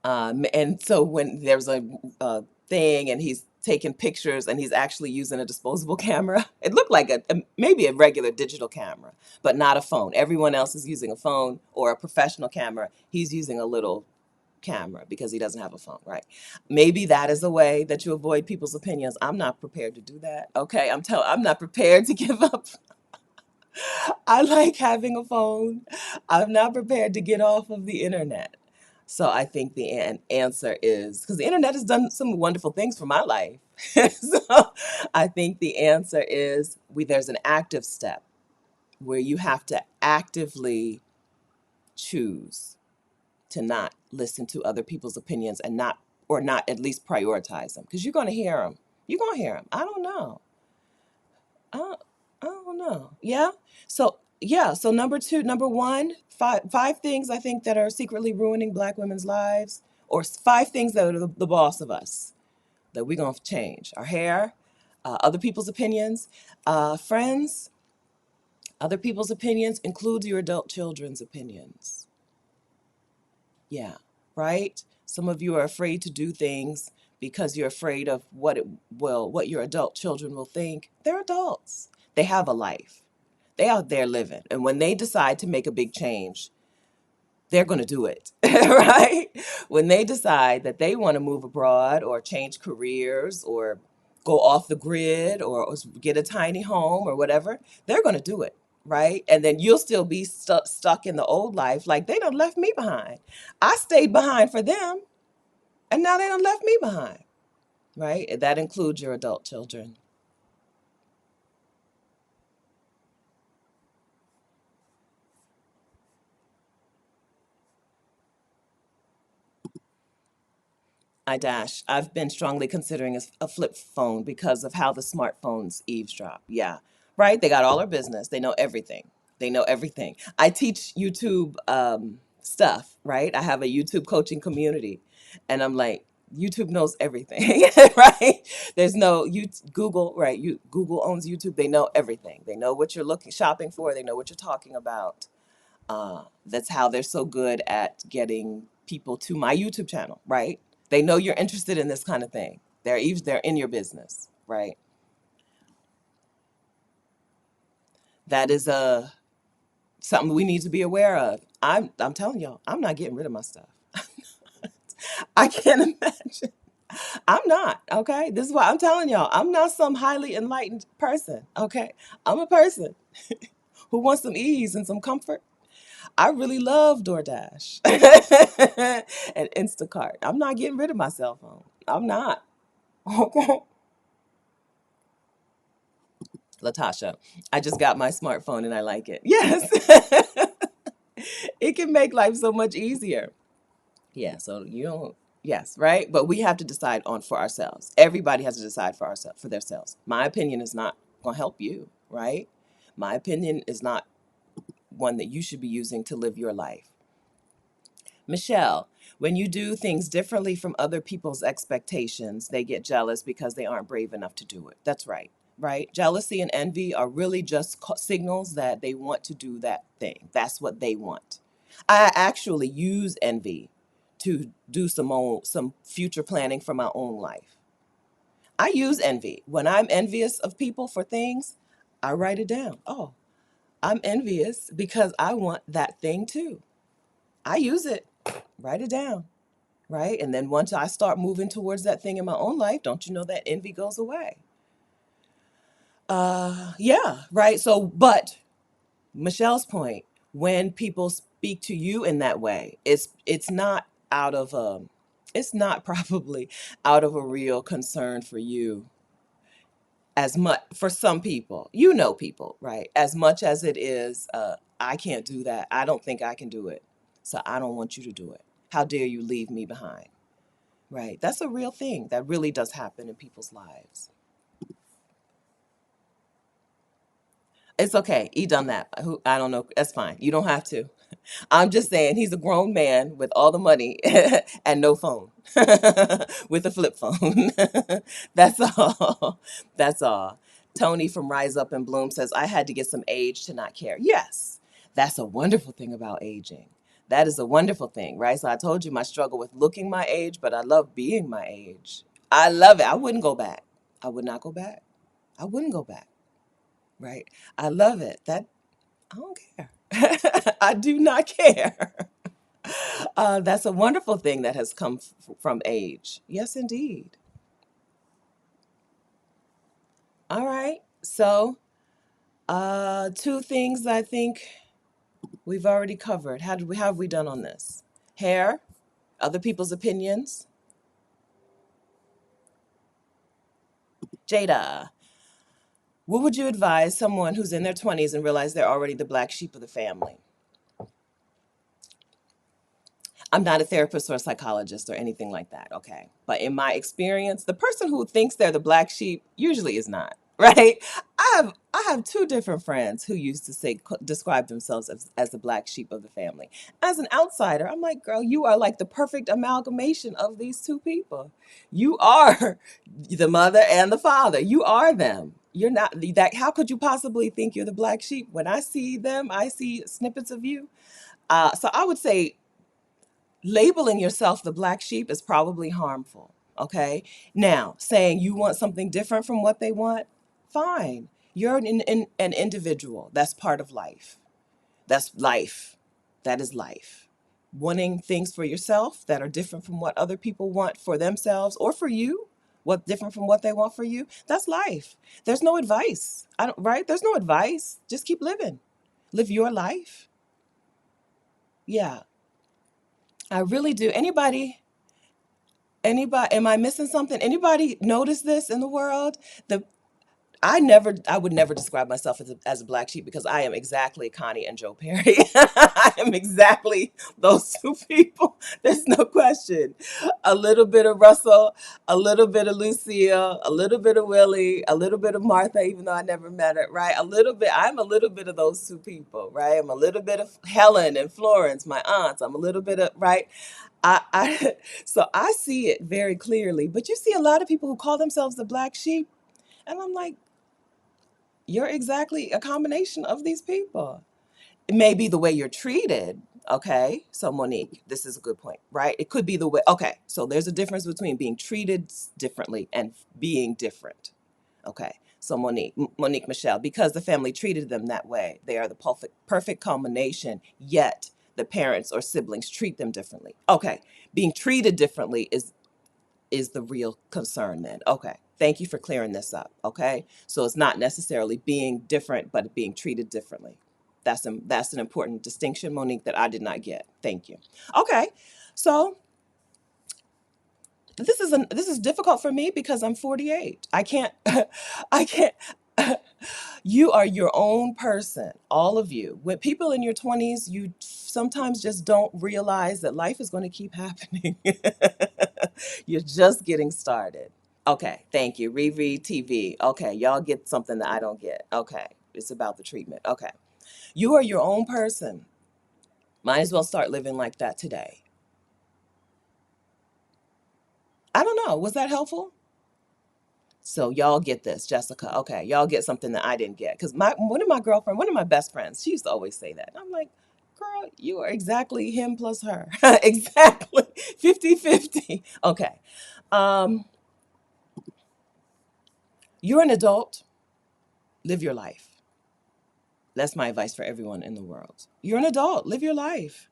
And so when there's a thing and he's taking pictures and he's actually using a disposable camera, it looked like maybe a regular digital camera, but not a phone. Everyone else is using a phone or a professional camera. He's using a little camera because he doesn't have a phone, right? Maybe that is a way that you avoid people's opinions. I'm not prepared to do that. Okay, I'm not prepared to give up. I like having a phone. I'm not prepared to get off of the internet. So I think the answer is, because the internet has done some wonderful things for my life. So I think the answer is there's an active step where you have to actively choose to not listen to other people's opinions and not at least prioritize them, because you're going to hear them. You're going to hear them. I don't know. I, I don't know. Yeah. So yeah. So number one, five things I think that are secretly ruining Black women's lives, or five things that are the boss of us that we're gonna change: our hair, other people's opinions, friends, other people's opinions, include your adult children's opinions. Yeah. Right. Some of you are afraid to do things because you're afraid of what your adult children will think. They're adults. They have a life. They out there living. And when they decide to make a big change, they're going to do it, right? When they decide that they want to move abroad or change careers or go off the grid or get a tiny home or whatever, they're going to do it, right? And then you'll still be stuck in the old life, like they done left me behind. I stayed behind for them, and now they done left me behind, right? That includes your adult children. I dash. I've been strongly considering a flip phone because of how the smartphones eavesdrop. Yeah. Right? They got all our business. They know everything. They know everything. I teach YouTube stuff, right? I have a YouTube coaching community. And I'm like, YouTube knows everything, right? There's no you Google, right? You Google owns YouTube. They know everything. They know what you're looking shopping for. They know what you're talking about. That's how they're so good at getting people to my YouTube channel, right? They know you're interested in this kind of thing. They're in your business, right? That is something we need to be aware of. I'm telling y'all, I'm not getting rid of my stuff. I can't imagine. I'm not, okay? This is why I'm telling y'all, I'm not some highly enlightened person, okay? I'm a person who wants some ease and some comfort. I really love DoorDash and Instacart. I'm not getting rid of my cell phone. I'm not. Okay. Latasha, I just got my smartphone and I like it. Yes. It can make life so much easier. Yeah, so you don't, yes, right? But we have to decide on for ourselves. Everybody has to decide for ourselves, for themselves. My opinion is not going to help you, right? My opinion is not one that you should be using to live your life. Michelle, when you do things differently from other people's expectations, they get jealous because they aren't brave enough to do it. That's right, right? Jealousy and envy are really just signals that they want to do that thing. That's what they want. I actually use envy to do some future planning for my own life. I use envy. When I'm envious of people for things, I write it down. Oh, I'm envious because I want that thing too. I use it. Write it down, right? And then once I start moving towards that thing in my own life, don't you know that envy goes away? Yeah, right. So, but Michelle's point, when people speak to you in that way, it's not out of it's not probably out of a real concern for you as much for some people. You know people, right? As much as it is, I can't do that. I don't think I can do it. So I don't want you to do it. How dare you leave me behind? Right. That's a real thing that really does happen in people's lives. It's okay. He done that. Who I don't know. That's fine. You don't have to. I'm just saying he's a grown man with all the money and no phone. With a flip phone. That's all. That's all. Tony from Rise Up and Bloom says, I had to get some age to not care. Yes. That's a wonderful thing about aging. That is a wonderful thing, right? So I told you my struggle with looking my age, but I love being my age. I love it. I wouldn't go back. I would not go back. I wouldn't go back. Right. I love it. That I don't care. I do not care. That's a wonderful thing that has come from age. Yes, indeed. All right. So, two things I think we've already covered. How have we done on this? Hair, other people's opinions. Jada, what would you advise someone who's in their 20s and realize they're already the black sheep of the family? I'm not a therapist or a psychologist or anything like that, okay? But in my experience, the person who thinks they're the black sheep usually is not, right? I have two different friends who used to describe themselves as the black sheep of the family. As an outsider, I'm like, girl, you are like the perfect amalgamation of these two people. You are the mother and the father. You are them. You're not that. How could you possibly think you're the black sheep? When I see them, I see snippets of you. So I would say labeling yourself the black sheep is probably harmful. Okay. Now, saying you want something different from what they want, fine. You're an individual. That's part of life. That's life. That is life. Wanting things for yourself that are different from what other people want for themselves or for you, what different from what they want for you, that's life. There's no advice. I don't, right? There's no advice. Just keep living. Live your life. Yeah. I really do. Anybody, am I missing something? Anybody notice this in the world? The I would never describe myself as a black sheep because I am exactly Connie and Joe Perry. I am exactly those two people. There's no question. A little bit of Russell, a little bit of Lucille, a little bit of Willie, a little bit of Martha, even though I never met her, right? A little bit. I'm a little bit of those two people, right? I'm a little bit of Helen and Florence, my aunts. I'm a little bit of, right? I so I see it very clearly. But you see a lot of people who call themselves the black sheep. And I'm like, you're exactly a combination of these people. It may be the way you're treated. Okay. So, Monique, this is a good point, right? It could be the way. Okay. So, there's a difference between being treated differently and being different. Okay. So, Monique Michelle, because the family treated them that way, they are the perfect combination, yet the parents or siblings treat them differently. Okay. Being treated differently is the real concern then. Okay. Thank you for clearing this up. Okay. So it's not necessarily being different, but being treated differently. That's an important distinction, Monique, that I did not get. Thank you. Okay. So this is difficult for me because I'm 48. I can't I can't you are your own person, all of you. When people in your 20s, you sometimes just don't realize that life is going to keep happening. You're just getting started. Okay, thank you. Reread TV. Okay, y'all get something that I don't get. Okay, it's about the treatment. Okay. You are your own person. Might as well start living like that today. I don't know. Was that helpful? So y'all get this, Jessica. Okay, y'all get something that I didn't get. Because one of my best friends, she used to always say that. I'm like, girl, you are exactly him plus her. Exactly. 50-50. Okay. Um, you're an adult. Live your life. That's my advice for everyone in the world. You're an adult. Live your life.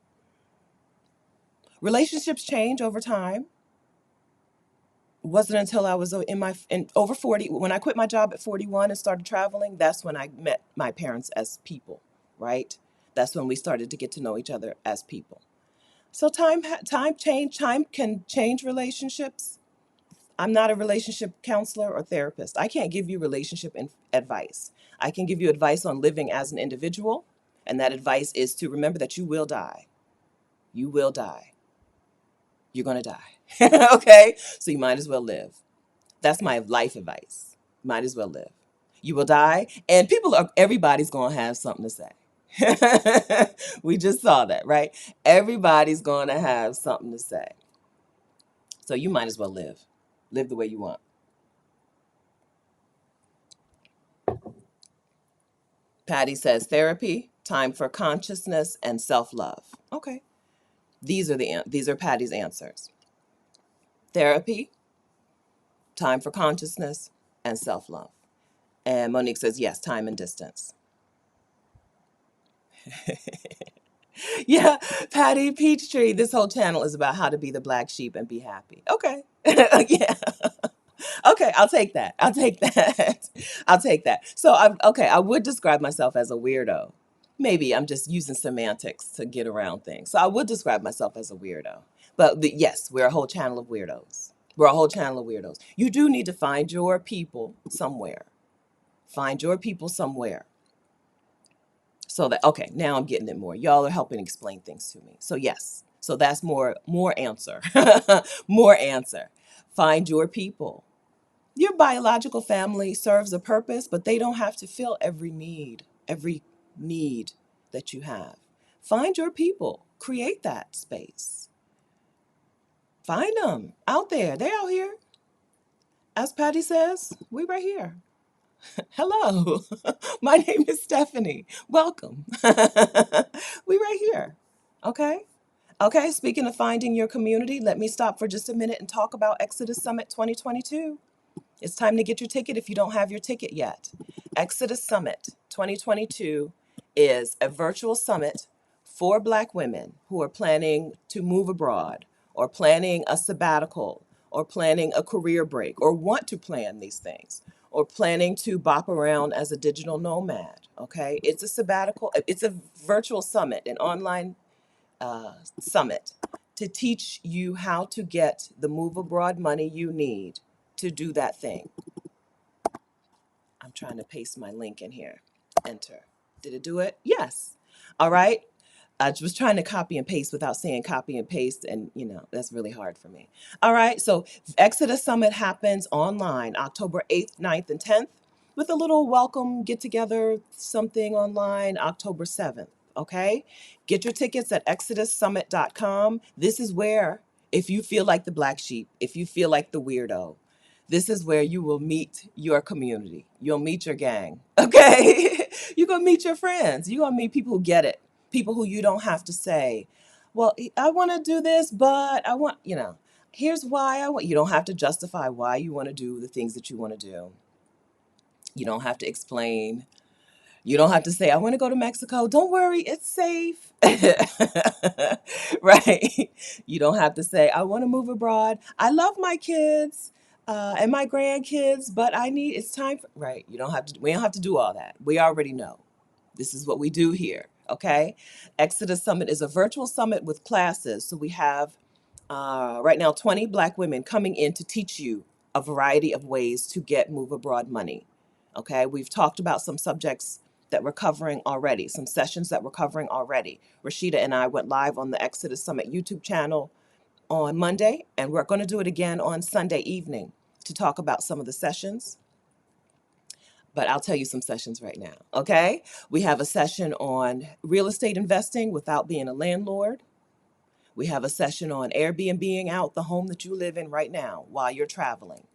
Relationships change over time. It wasn't until I was in over 40 when I quit my job at 41 and started traveling, that's when I met my parents as people, right? That's when we started to get to know each other as people. So time can change relationships. I'm not a relationship counselor or therapist. I can't give you advice. I can give you advice on living as an individual, and that advice is to remember that you will die. You will die. You're going to die. Okay? So you might as well live. That's my life advice. Might as well live. You will die, and everybody's going to have something to say. We just saw that, right? Everybody's going to have something to say. So you might as well live. Live the way you want. Patty says therapy, time for consciousness and self-love. Okay. These are Patty's answers. Therapy, time for consciousness and self-love. And Monique says yes, time and distance. Yeah, Patty Peachtree, this whole channel is about how to be the black sheep and be happy. Okay. Yeah. Okay, I'll take that. I'll take that. I'll take that. So I would describe myself as a weirdo. Maybe I'm just using semantics to get around things. So I would describe myself as a weirdo. But yes, we're a whole channel of weirdos. We're a whole channel of weirdos. You do need to find your people somewhere. Find your people somewhere. So that, okay, now I'm getting it more. Y'all are helping explain things to me. So yes. So that's more answer. More answer. Find your people. Your biological family serves a purpose, but they don't have to fill every need that you have. Find your people. Create that space. Find them out there. They're out here. As Patty says, we right here. Hello. My name is Stephanie. Welcome. We right here. Okay? Okay, speaking of finding your community, let me stop for just a minute and talk about Exodus Summit 2022. It's time to get your ticket if you don't have your ticket yet. Exodus Summit 2022 is a virtual summit for Black women who are planning to move abroad or planning a sabbatical or planning a career break or want to plan these things or planning to bop around as a digital nomad. Okay, it's a sabbatical, it's a virtual summit, an online summit to teach you how to get the move abroad money you need to do that thing. I'm trying to paste my link in here. Enter. Did it do it? Yes. All right. I was trying to copy and paste without saying copy and paste, and that's really hard for me. All right, so Exodus Summit happens online October 8th, 9th, and 10th, with a little welcome get together something online October 7th. Okay, get your tickets at exodussummit.com. This is where, if you feel like the black sheep, if you feel like the weirdo, this is where you will meet your community. You'll meet your gang. Okay, you're gonna meet your friends. You're gonna meet people who get it, people who you don't have to say, well, I want to do this, but I want, here's why I want. You don't have to justify why you want to do the things that you want to do. You don't have to explain. You don't have to say, I want to go to Mexico. Don't worry, it's safe. Right? You don't have to say, I want to move abroad. I love my kids and my grandkids, but it's time for, right? We don't have to do all that. We already know. This is what we do here, okay? Exodus Summit is a virtual summit with classes. So we have right now 20 Black women coming in to teach you a variety of ways to get move abroad money. Okay, we've talked about some subjects that we're covering already, some sessions that we're covering already. Rashida and I went live on the Exodus Summit YouTube channel on Monday, and we're going to do it again on Sunday evening to talk about some of the sessions. But I'll tell you some sessions right now, okay? We have a session on real estate investing without being a landlord. We have a session on Airbnb-ing out the home that you live in right now while you're traveling.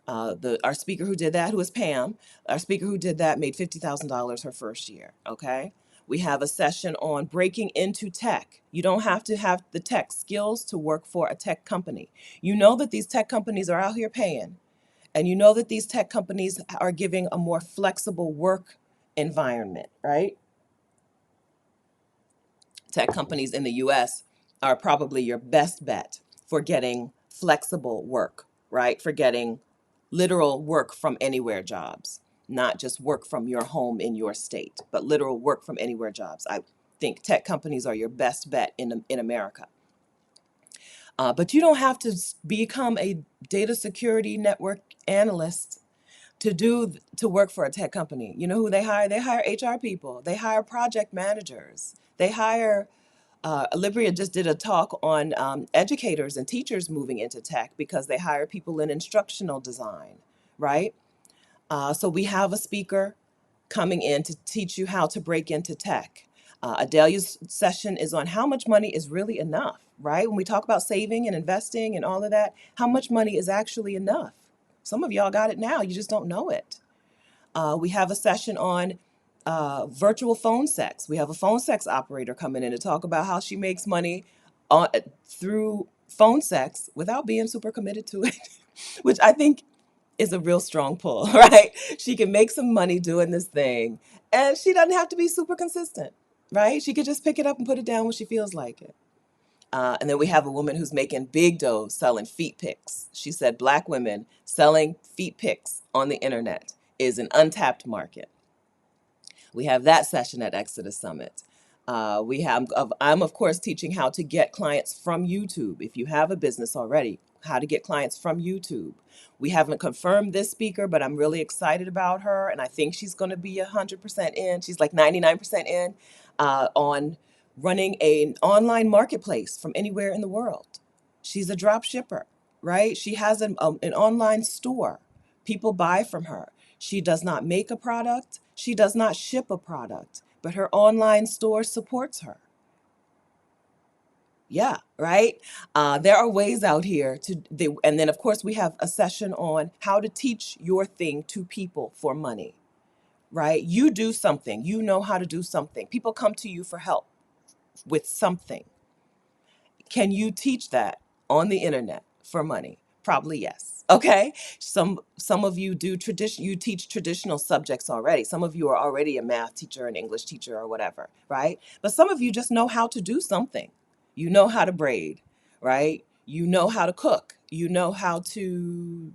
Our speaker who did that, who is Pam, our speaker who did that made $50,000 her first year, okay? We have a session on breaking into tech. You don't have to have the tech skills to work for a tech company. You know that these tech companies are out here paying, and you know that these tech companies are giving a more flexible work environment, right? Tech companies in the US are probably your best bet for getting flexible work, right? For getting literal work from anywhere jobs, not just work from your home in your state, but literal work from anywhere jobs. I think tech companies are your best bet in America. But you don't have to become a data security network analyst to work for a tech company. You know who they hire? They hire HR people. They hire project managers. They hire Olivia just did a talk on educators and teachers moving into tech because they hire people in instructional design, right? So we have a speaker coming in to teach you how to break into tech. Adelia's session is on how much money is really enough, right? When we talk about saving and investing and all of that, how much money is actually enough? Some of y'all got it now, you just don't know it. We have a session on virtual phone sex. We have a phone sex operator coming in to talk about how she makes money through phone sex without being super committed to it, which I think is a real strong pull, right? She can make some money doing this thing, and she doesn't have to be super consistent, right? She could just pick it up and put it down when she feels like it. And then we have a woman who's making big dough selling feet pics. She said Black women selling feet pics on the internet is an untapped market. We have that session at Exodus Summit. I'm of course teaching how to get clients from YouTube. If you have a business already, how to get clients from YouTube. We haven't confirmed this speaker, but I'm really excited about her, and I think she's going to be 100% in. She's like 99% in on running an online marketplace from anywhere in the world. She's a drop shipper, right? She has an online store. People buy from her. She does not make a product. She does not ship a product, but her online store supports her. Yeah, right. There are ways out here and then of course we have a session on how to teach your thing to people for money, right? You do something, you know how to do something. People come to you for help with something. Can you teach that on the internet for money? Probably yes. Okay. Some of you you teach traditional subjects already. Some of you are already a math teacher, an English teacher, or whatever, right? But some of you just know how to do something. You know how to braid, right? You know how to cook. You know how to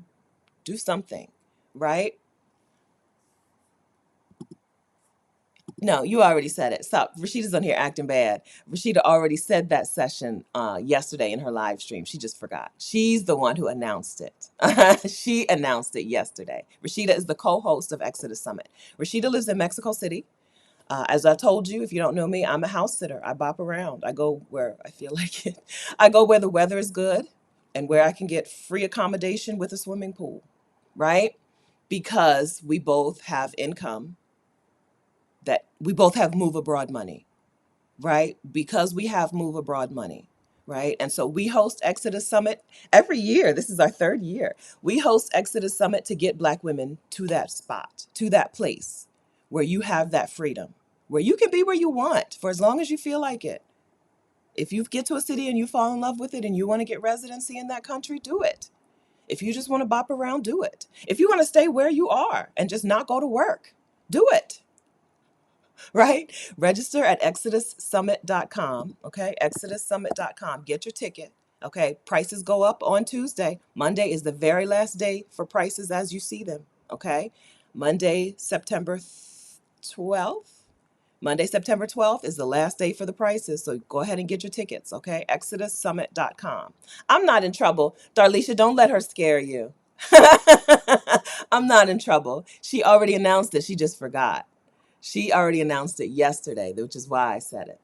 do something, right? No, you already said it. Stop. Rashida's on here acting bad. Rashida already said that session yesterday in her live stream. She just forgot. She's the one who announced it. She announced it yesterday. Rashida is the co-host of Exodus Summit. Rashida lives in Mexico City. As I told you, if you don't know me, I'm a house sitter. I bop around. I go where I feel like it. I go where the weather is good and where I can get free accommodation with a swimming pool, right? Because we both have income, that we both have move abroad money, right? Because we have move abroad money, right? And so we host Exodus Summit every year. This is our third year. We host Exodus Summit to get Black women to that spot, to that place where you have that freedom, where you can be where you want for as long as you feel like it. If you get to a city and you fall in love with it and you want to get residency in that country, do it. If you just want to bop around, do it. If you want to stay where you are and just not go to work, do it. Right? Register at exodussummit.com. Okay? Exodussummit.com. Get your ticket. Okay? Prices go up on Tuesday. Monday is the very last day for prices as you see them. Okay? Monday, September 12th. Monday, September 12th is the last day for the prices. So go ahead and get your tickets. Okay? Exodussummit.com. I'm not in trouble. Darlisha, don't let her scare you. I'm not in trouble. She already announced it. She just forgot. She already announced it yesterday, which is why I said it.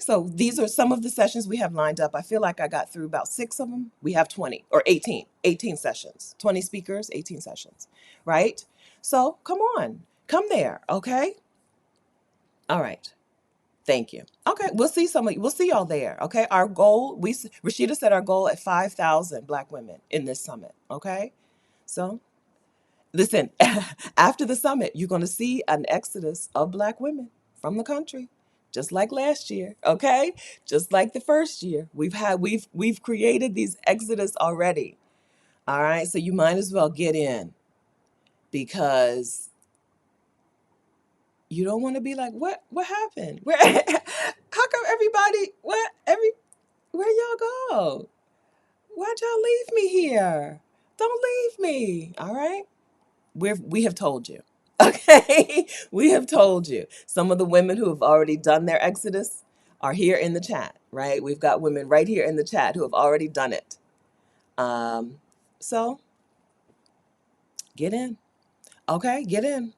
So these are some of the sessions we have lined up. I feel like I got through about 6 of them. We have 20 or 18 sessions, 20 speakers, 18 sessions, right? So come on, come there. Okay. All right. Thank you. Okay. We'll see y'all there. Okay. Our goal, Rashida set our goal at 5,000 Black women in this summit. Okay. So listen, after the summit, you're going to see an exodus of Black women from the country, just like last year, okay? Just like the first year. We've created these exodus already. All right? So you might as well get in, because you don't want to be like, what happened? Where how come everybody where y'all go? Why'd y'all leave me here? Don't leave me. All right? We have told you. Okay, we have told you. Some of the women who have already done their exodus are here in the chat, right? We've got women right here in the chat who have already done it. So get in. Okay, get in.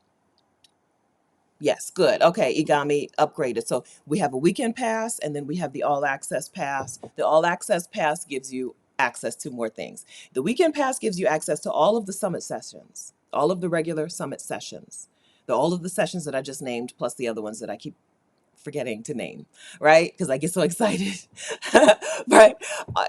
Yes, good. Okay, Igami upgraded. So we have a weekend pass, and then we have the all access pass. The all access pass gives you access to more things. The weekend pass gives you access to all of the summit sessions, all of the regular summit sessions, all of the sessions that I just named, plus the other ones that I keep forgetting to name, right? Because I get so excited. But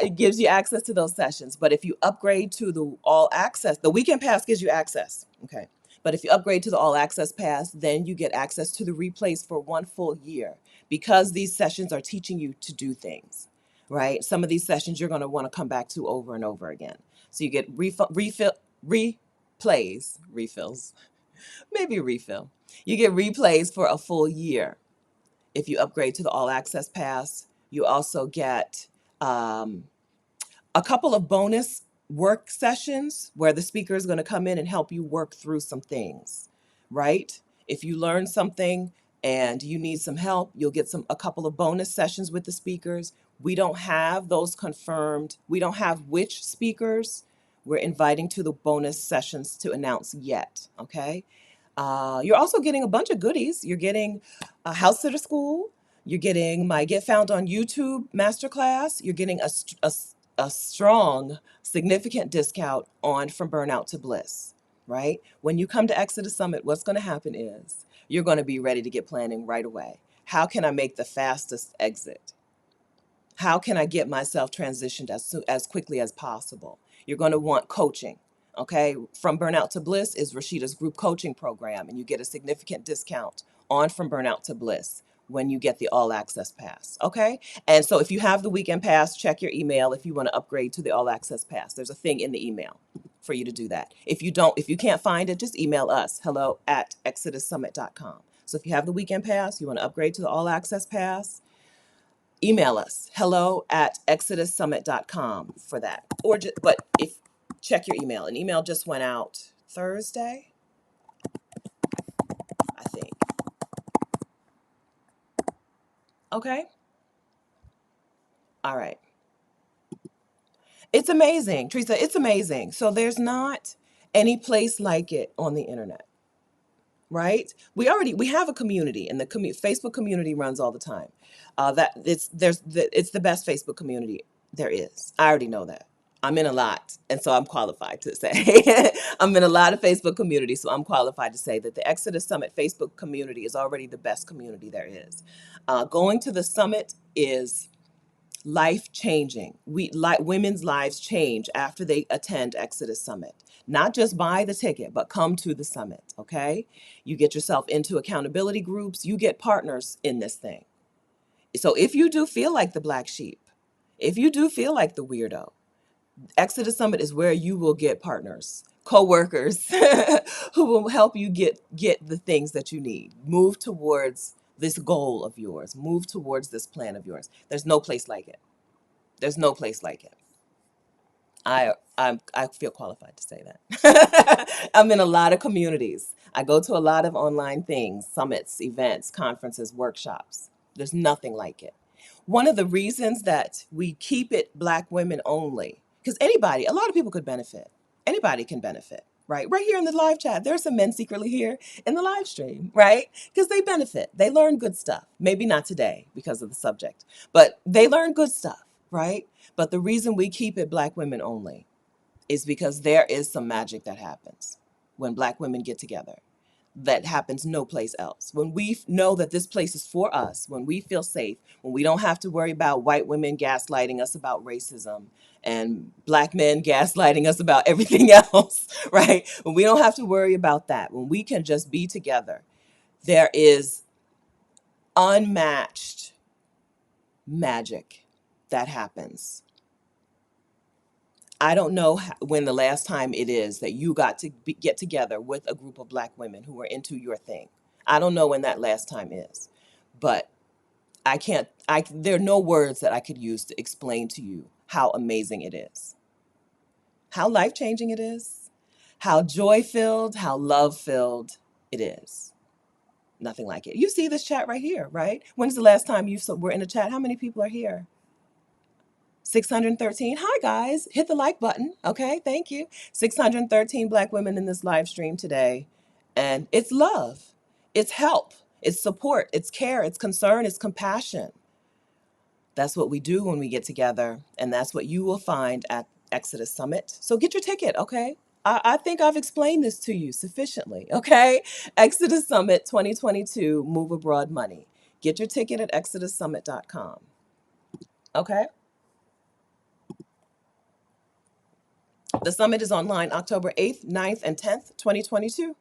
it gives you access to those sessions. But if you upgrade to the all access, the weekend pass gives you access. Okay. But if you upgrade to the all access pass, then you get access to the replays for 1 full year, because these sessions are teaching you to do things, right? Some of these sessions you're going to want to come back to over and over again. So you get refills, maybe refill. You get replays for a full year. If you upgrade to the all access pass, you also get a couple of bonus work sessions where the speaker is going to come in and help you work through some things, right? If you learn something and you need some help, you'll get a couple of bonus sessions with the speakers. We don't have those confirmed. We don't have which speakers we're inviting to the bonus sessions to announce yet, okay? You're also getting a bunch of goodies. You're getting a house sitter school. You're getting my Get Found on YouTube masterclass. You're getting a strong, significant discount on From Burnout to Bliss, right? When you come to Exodus Summit, what's going to happen is you're going to be ready to get planning right away. How can I make the fastest exit? How can I get myself transitioned as quickly as possible? You're going to want coaching. Okay, From Burnout to Bliss is Rashida's group coaching program, and you get a significant discount on From Burnout to Bliss when you get the all access pass. Okay, and so if you have the weekend pass, check your email if you want to upgrade to the all access pass. There's a thing in the email for you to do that. If you can't find it, just email us, hello@exodussummit.com. So if you have the weekend pass, you want to upgrade to the all access pass, email us, hello@exodussummit.com for that. But if check your email. An email just went out Thursday, I think. Okay. All right. It's amazing, Teresa. It's amazing. So there's not any place like it on the internet, right? We have a community, and the Facebook community runs all the time. That it's the best Facebook community there is. I already know that. I'm in a lot, and so I'm qualified to say I'm in a lot of Facebook communities, so I'm qualified to say that the Exodus Summit Facebook community is already the best community there is. Going to the summit is life changing. Women's lives change after they attend Exodus Summit. Not just buy the ticket, but come to the summit, okay? You get yourself into accountability groups, you get partners in this thing. So if you do feel like the black sheep, if you do feel like the weirdo, Exodus Summit is where you will get partners, co-workers who will help you get the things that you need. Move towards this goal of yours. Move towards this plan of yours. There's no place like it. There's no place like it. I feel qualified to say that. I'm in a lot of communities. I go to a lot of online things, summits, events, conferences, workshops. There's nothing like it. One of the reasons that we keep it Black women only, because a lot of people could benefit. Anybody can benefit, right? Right here in the live chat, there's some men secretly here in the live stream, right? Because they benefit. They learn good stuff. Maybe not today because of the subject, but they learn good stuff, right? But the reason we keep it Black women only is because there is some magic that happens when Black women get together that happens no place else. When we know that this place is for us, when we feel safe, when we don't have to worry about white women gaslighting us about racism and Black men gaslighting us about everything else, right? When we don't have to worry about that, when we can just be together, there is unmatched magic that happens. I don't know when the last time it is that you got to get together with a group of Black women who are into your thing. I don't know when that last time is, but I can't, there are no words that I could use to explain to you how amazing it is, how life changing it is, how joy filled, how love filled it is. Nothing like it. You see this chat right here, right? When's the last time you were in a chat? How many people are here? 613. Hi, guys. Hit the like button. Okay, thank you. 613 Black women in this live stream today. And it's love, it's help, it's support, it's care, it's concern, it's compassion. That's what we do when we get together. And that's what you will find at Exodus Summit. So get your ticket, okay? I think I've explained this to you sufficiently, okay? Exodus Summit 2022 Move Abroad Money. Get your ticket at exodussummit.com, okay? The summit is online October 8th, 9th, and 10th, 2022.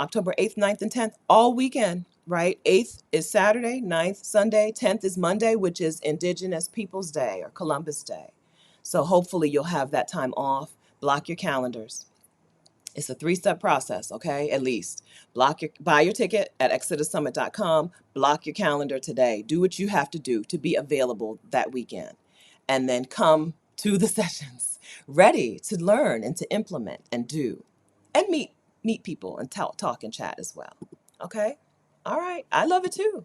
October 8th, 9th, and 10th, all weekend, right? 8th is Saturday, 9th, Sunday, 10th is Monday, which is Indigenous Peoples Day or Columbus Day. So hopefully you'll have that time off. Block your calendars. It's a 3-step process, okay? At least. Buy your ticket at exodussummit.com. Block your calendar today. Do what you have to do to be available that weekend. And then come to the sessions ready to learn and to implement and do and meet people and talk and chat as well. Okay? All right. I love it too.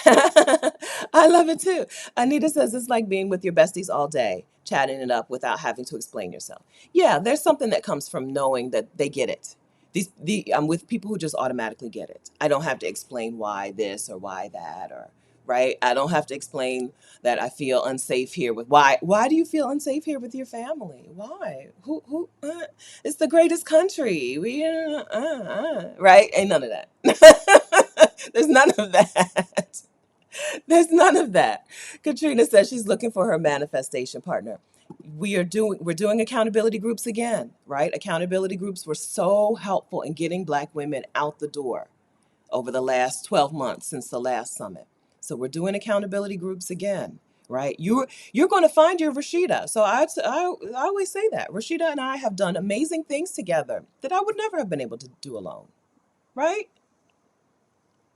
I love it too. Anita says it's like being with your besties all day, chatting it up without having to explain yourself. Yeah, there's something that comes from knowing that they get it. I'm with people who just automatically get it. I don't have to explain why this or why that or right. I don't have to explain that I feel unsafe here with why. Why do you feel unsafe here with your family? Why? Who? It's the greatest country. Right? Ain't none of that. There's none of that. There's none of that. Katrina says she's looking for her manifestation partner. We're doing accountability groups again, right? Accountability groups were so helpful in getting Black women out the door over the last 12 months since the last summit. So we're doing accountability groups again, right? You're going to find your Rashida. So I always say that Rashida and I have done amazing things together that I would never have been able to do alone, right?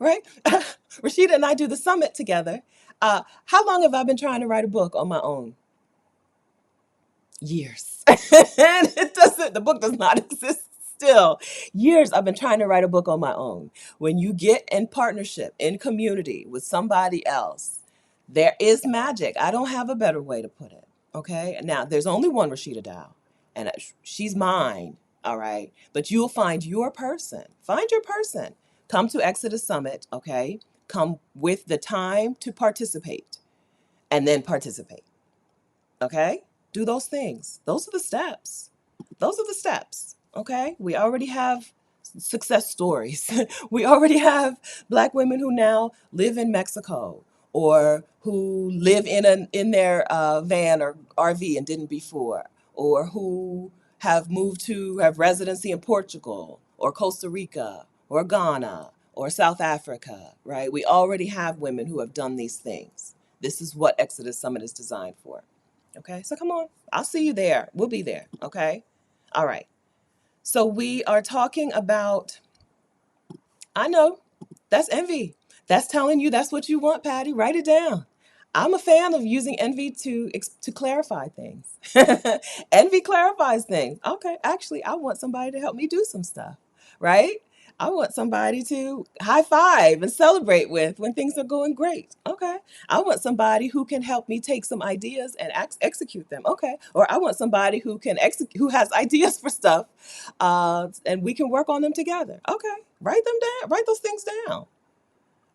Right? Rashida and I do the summit together. How long have I been trying to write a book on my own? Years. And the book does not exist still. Years I've been trying to write a book on my own. When you get in partnership, in community with somebody else, There is magic. I don't have a better way to put it. Okay. Now, there's only one Rashida Dow, and she's mine. All right. But you'll find your person. Find your person. Come to Exodus Summit. Okay. Come with the time to participate and then participate. Okay. Do those things. Those are the steps. Those are the steps. Okay. We already have success stories. We already have Black women who now live in Mexico or who live in their van or RV and didn't before, or who have residency in Portugal or Costa Rica or Ghana or South Africa, right? We already have women who have done these things. This is what Exodus Summit is designed for. Okay, so come on. I'll see you there. We'll be there. Okay. All right. So we are talking about, I know, that's envy. That's telling you that's what you want, Patty. Write it down. I'm a fan of using envy to clarify things. Envy clarifies things. Okay, actually, I want somebody to help me do some stuff, right? I want somebody to high five and celebrate with when things are going great. Okay. I want somebody who can help me take some ideas and execute them. Okay. Or I want somebody who can who has ideas for stuff, and we can work on them together. Okay. Write them down. Write those things down.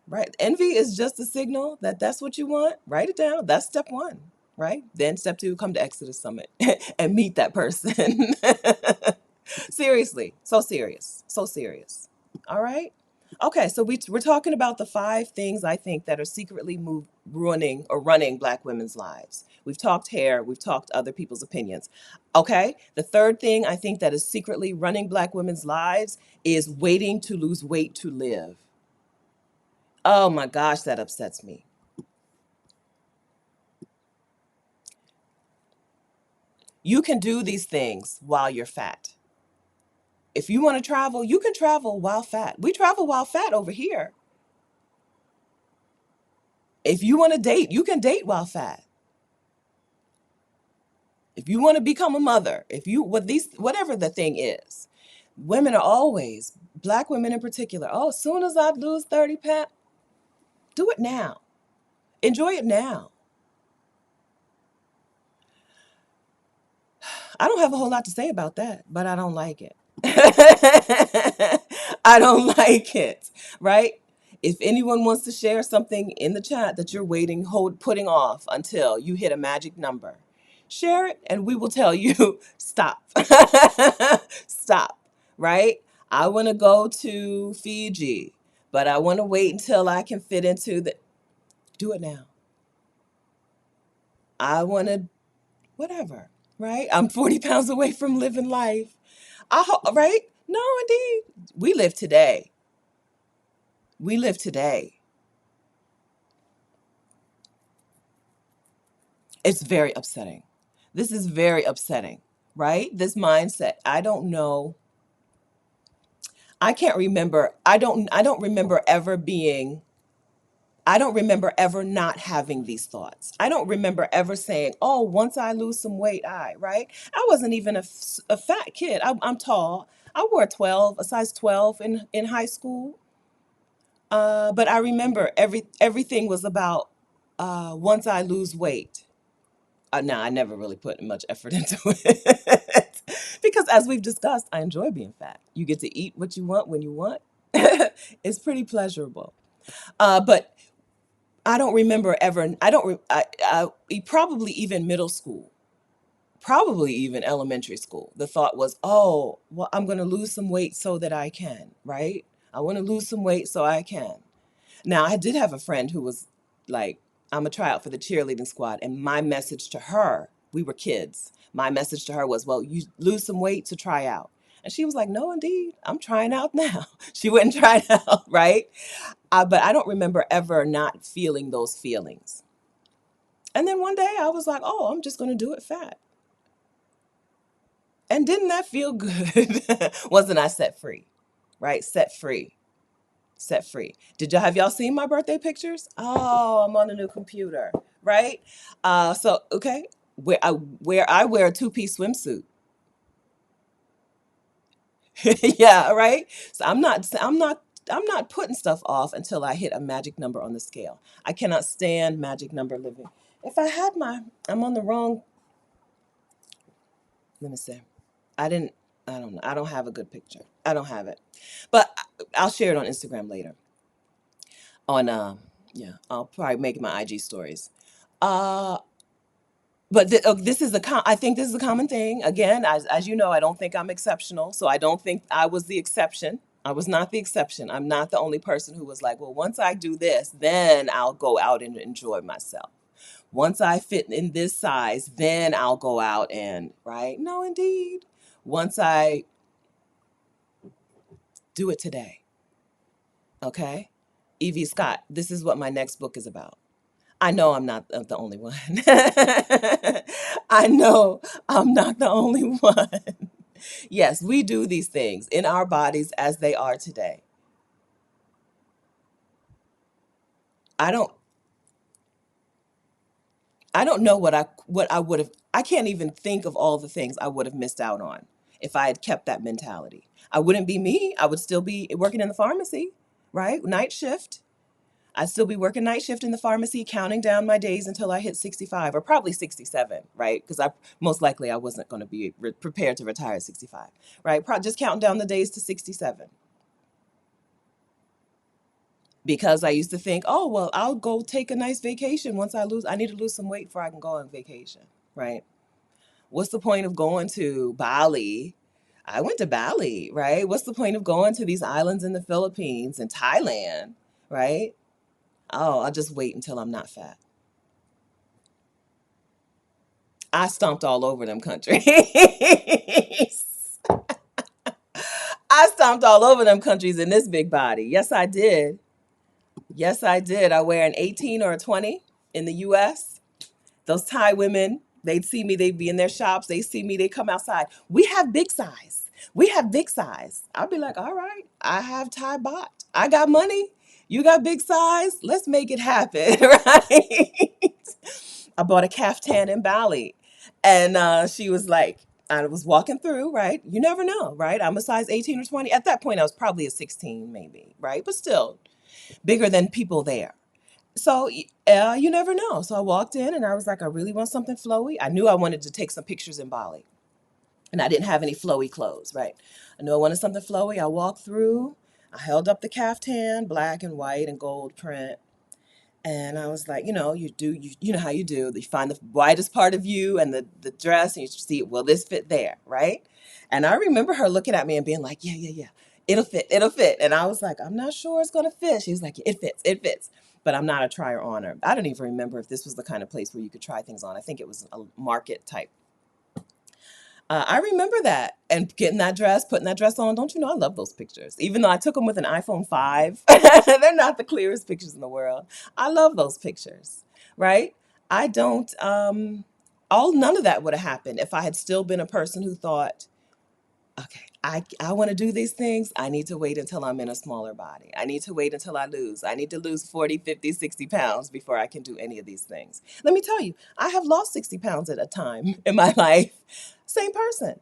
Right. Envy is just a signal that that's what you want. Write it down. That's step one. Right. Then step two, come to Exodus Summit and meet that person. Seriously. So serious. So serious. All right. Okay. So we're talking about the 5 things I think that are secretly ruining or running Black women's lives. We've talked hair. We've talked other people's opinions. Okay. The third thing I think that is secretly running Black women's lives is waiting to lose weight to live. Oh my gosh, that upsets me. You can do these things while you're fat. If you want to travel, you can travel while fat. We travel while fat over here. If you want to date, you can date while fat. If you want to become a mother, if you whatever the thing is, women are always, Black women in particular, oh, as soon as I lose 30 pounds, do it now. Enjoy it now. I don't have a whole lot to say about that, but I don't like it. I don't like it, right? If anyone wants to share something in the chat that you're putting off until you hit a magic number, share it and we will tell you stop. Stop, right? I want to go to Fiji, but I want to wait until I can fit into the. Do it now. I want to, whatever, right? I'm 40 pounds away from living life. Right? No, indeed. We live today. We live today. It's very upsetting. This is very upsetting, right? This mindset. I don't know. I can't remember. I don't remember ever being I don't remember ever not having these thoughts. I don't remember ever saying, "Oh, once I lose some weight, right?" I wasn't even a fat kid. I'm tall. I wore a size 12 in high school. But I remember everything was about once I lose weight. No, I never really put much effort into it because, as we've discussed, I enjoy being fat. You get to eat what you want when you want. It's pretty pleasurable. But I don't remember ever. I don't. Probably even middle school, probably even elementary school. The thought was, oh, well, I'm going to lose some weight so that I can. Right? I want to lose some weight so I can. Now, I did have a friend who was like, I'm a tryout for the cheerleading squad. And my message to her, we were kids. My message to her was, well, you lose some weight to try out. And she was like, no, indeed, I'm trying out now. She wouldn't try it out, right? But I don't remember ever not feeling those feelings. And then one day I was like, oh, I'm just going to do it fat. And didn't that feel good? Wasn't I set free? Right? Set free. Set free. Have y'all seen my birthday pictures? Oh, I'm on a new computer, right? So okay, where I wear a 2-piece swimsuit. Yeah, right. So I'm not I'm not putting stuff off until I hit a magic number on the scale. I cannot stand magic number living. If I had I'm on the wrong, let me see. I didn't, I don't know. I don't have a good picture. I don't have it. But I'll share it on Instagram later. On, yeah, I'll probably make my IG stories. Uh, but this is I think this is a common thing. Again, as you know, I don't think I'm exceptional. So I don't think I was the exception. I was not the exception. I'm not the only person who was like, well, once I do this, then I'll go out and enjoy myself. Once I fit in this size, then I'll go out and, right? No, indeed. Once I do it today, okay? Evie Scott, this is what my next book is about. I know I'm not the only one. I know I'm not the only one. Yes, we do these things in our bodies as they are today. I don't I don't know what I would have I can't even think of all the things I would have missed out on if I had kept that mentality. I wouldn't be me. I would still be working in the pharmacy, right? Night shift. I'd still be working night shift in the pharmacy, counting down my days until I hit 65 or probably 67, right? Because I most likely I wasn't going to be prepared to retire at 65, right? Just counting down the days to 67. Because I used to think, oh, well, I'll go take a nice vacation once I need to lose some weight before I can go on vacation, right? What's the point of going to Bali? I went to Bali, right? What's the point of going to these islands in the Philippines and Thailand, right? Oh, I'll just wait until I'm not fat. I stomped all over them countries. I stomped all over them countries in this big body. Yes, I did. Yes, I did. I wear an 18 or a 20 in the US. Those Thai women, they'd see me, they'd be in their shops, they see me, they come outside. We have big size. We have big size. I'll be like, all right, I have Thai bot. I got money. You got big size. Let's make it happen, right? I bought a caftan in Bali. And she was like, I was walking through, right? You never know, right? I'm a size 18 or 20. At that point, I was probably a 16, maybe, right? But still bigger than people there. So you never know. So I walked in and I was like, I really want something flowy. I knew I wanted to take some pictures in Bali. And I didn't have any flowy clothes, right? I knew I wanted something flowy. I walked through. I held up the caftan, black and white and gold print. And I was like, you know how you do. You find the widest part of you and the dress, and you see, well, this fit there, right? And I remember her looking at me and being like, yeah, yeah, yeah, it'll fit, it'll fit. And I was like, I'm not sure it's gonna fit. She was like, it fits, it fits. But I'm not a trier oner. I don't even remember if this was the kind of place where you could try things on. I think it was a market type. I remember that and getting that dress, putting that dress on. Don't you know I love those pictures? Even though I took them with an iPhone 5, they're not the clearest pictures in the world. I love those pictures, right? I don't, none of that would have happened if I had still been a person who thought, okay, I want to do these things. I need to wait until I'm in a smaller body. I need to wait until I lose. I need to lose 40, 50, 60 pounds before I can do any of these things. Let me tell you, I have lost 60 pounds at a time in my life. Same person.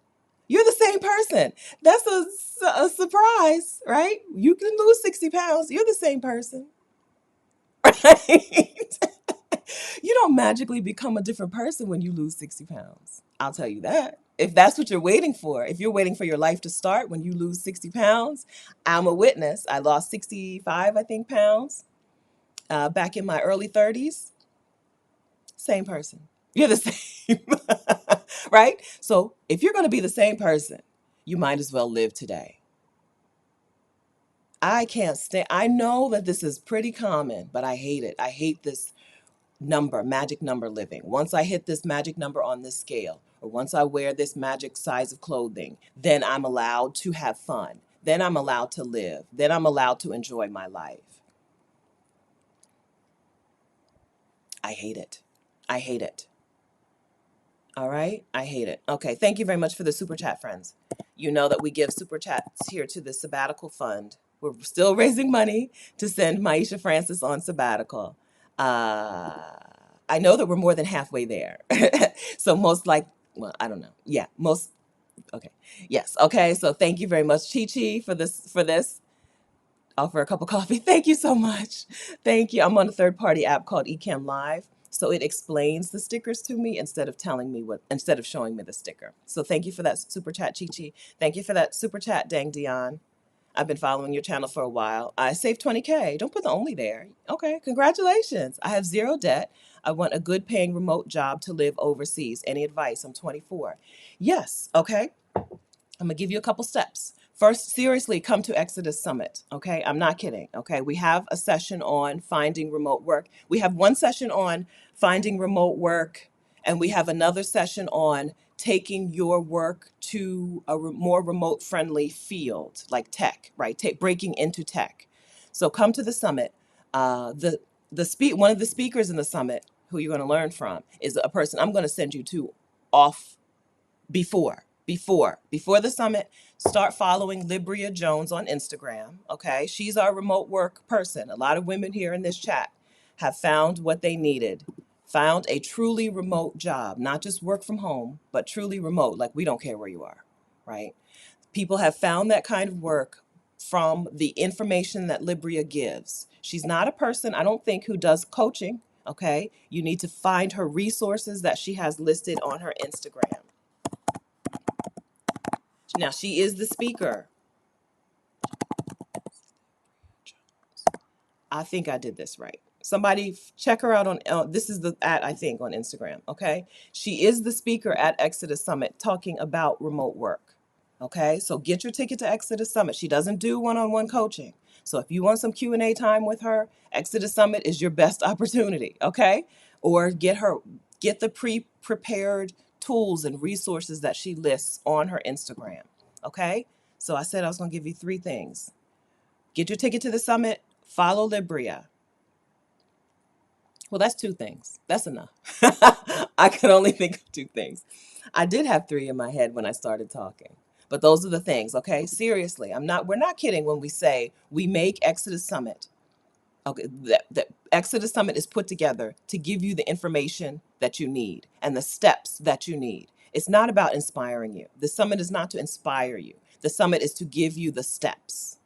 You're the same person. That's a surprise, right? You can lose 60 pounds. You're the same person, right? You don't magically become a different person when you lose 60 pounds. I'll tell you that. If that's what you're waiting for, if you're waiting for your life to start when you lose 60 pounds, I'm a witness. I lost 65, I think, pounds back in my early 30s. Same person. You're the same, right? So if you're going to be the same person, you might as well live today. I can't stand, I know that this is pretty common, but I hate it. I hate this magic number living. Once I hit this magic number on this scale, or once I wear this magic size of clothing, then I'm allowed to have fun. Then I'm allowed to live. Then I'm allowed to enjoy my life. I hate it. I hate it. All right? I hate it. Okay, thank you very much for the super chat, friends. You know that we give super chats here to the sabbatical fund. We're still raising money to send Maisha Francis on sabbatical. I know that we're more than halfway there. So most like, well, I don't know. Yeah, okay. Yes. Okay. So thank you very much, Chi Chi, for this. Offer a cup of coffee. Thank you so much. Thank you. I'm on a third-party app called Ecamm Live, so it explains the stickers to me instead of showing me the sticker. So thank you for that super chat, Chi Chi. Thank you for that super chat, Dang Dion. I've been following your channel for a while. I saved 20K. Don't put the only there. Okay, congratulations. I have zero debt. I want a good paying remote job to live overseas. Any advice? I'm 24. Yes, okay. I'm gonna give you a couple steps. First, seriously, come to Exodus Summit. Okay, I'm not kidding. Okay, we have a session on finding remote work. We have one session on finding remote work, and we have another session on taking your work to a more remote friendly field like tech, right? Breaking into tech. So come to the summit. One of the speakers in the summit who you're going to learn from is a person I'm going to send you to off before the summit. Start following Libria Jones on Instagram. Okay, she's our remote work person. A lot of women here in this chat have found what they needed, found a truly remote job, not just work from home, but truly remote. Like, we don't care where you are, right? People have found that kind of work from the information that Libria gives. She's not a person, I don't think, who does coaching. Okay, you need to find her resources that she has listed on her Instagram. Now, she is the speaker. I think I did this right. Somebody check her out on, this is the I think, on Instagram, okay? She is the speaker at Exodus Summit talking about remote work, okay? So get your ticket to Exodus Summit. She doesn't do one-on-one coaching. So if you want some Q&A time with her, Exodus Summit is your best opportunity, okay? Or get the prepared tools and resources that she lists on her Instagram, okay? So I said I was going to give you 3 things. Get your ticket to the summit, follow Libria. Well, that's 2 things. That's enough. I could only think of 2 things. I did have 3 in my head when I started talking. But those are the things, okay? Seriously, we're not kidding when we say we make Exodus Summit. Okay, the Exodus Summit is put together to give you the information that you need and the steps that you need. It's not about inspiring you. The summit is not to inspire you. The summit is to give you the steps.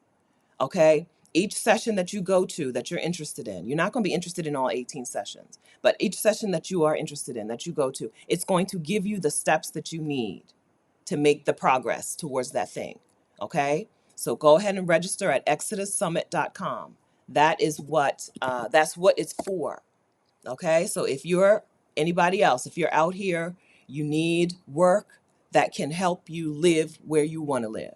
Okay? Each session that you go to that you're interested in, you're not going to be interested in all 18 sessions, but each session that you are interested in, that you go to, it's going to give you the steps that you need to make the progress towards that thing. Okay? So go ahead and register at exodussummit.com. That's what it's for. Okay? So if you're anybody else, if you're out here, you need work that can help you live where you want to live,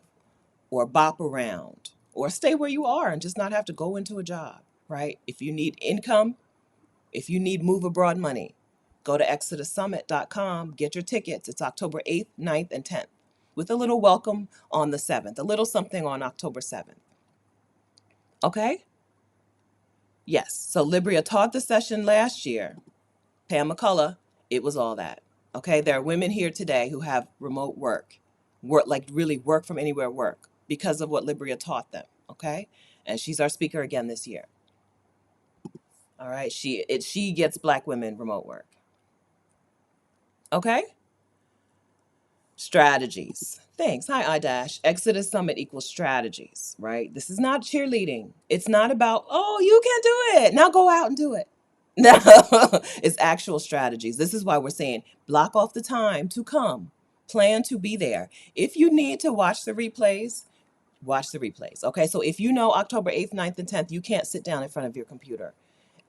or bop around, or stay where you are and just not have to go into a job, right? If you need income, if you need move abroad money, go to exodussummit.com, get your tickets. It's October 8th, 9th, and 10th, with a little welcome on the 7th, a little something on October 7th. Okay? Yes. So Libria taught the session last year. Pam McCullough, it was all that. Okay? There are women here today who have remote work, like really work from anywhere work, because of what Libria taught them. Okay? And she's our speaker again this year. All right? She gets Black women remote work. Okay? Strategies. Thanks. Hi, iDash. Exodus Summit equals strategies, right? This is not cheerleading. It's not about, oh, you can do it. Now go out and do it. No, it's actual strategies. This is why we're saying block off the time to come. Plan to be there. If you need to watch the replays, watch the replays. Okay, so if you know October 8th, 9th, and 10th, you can't sit down in front of your computer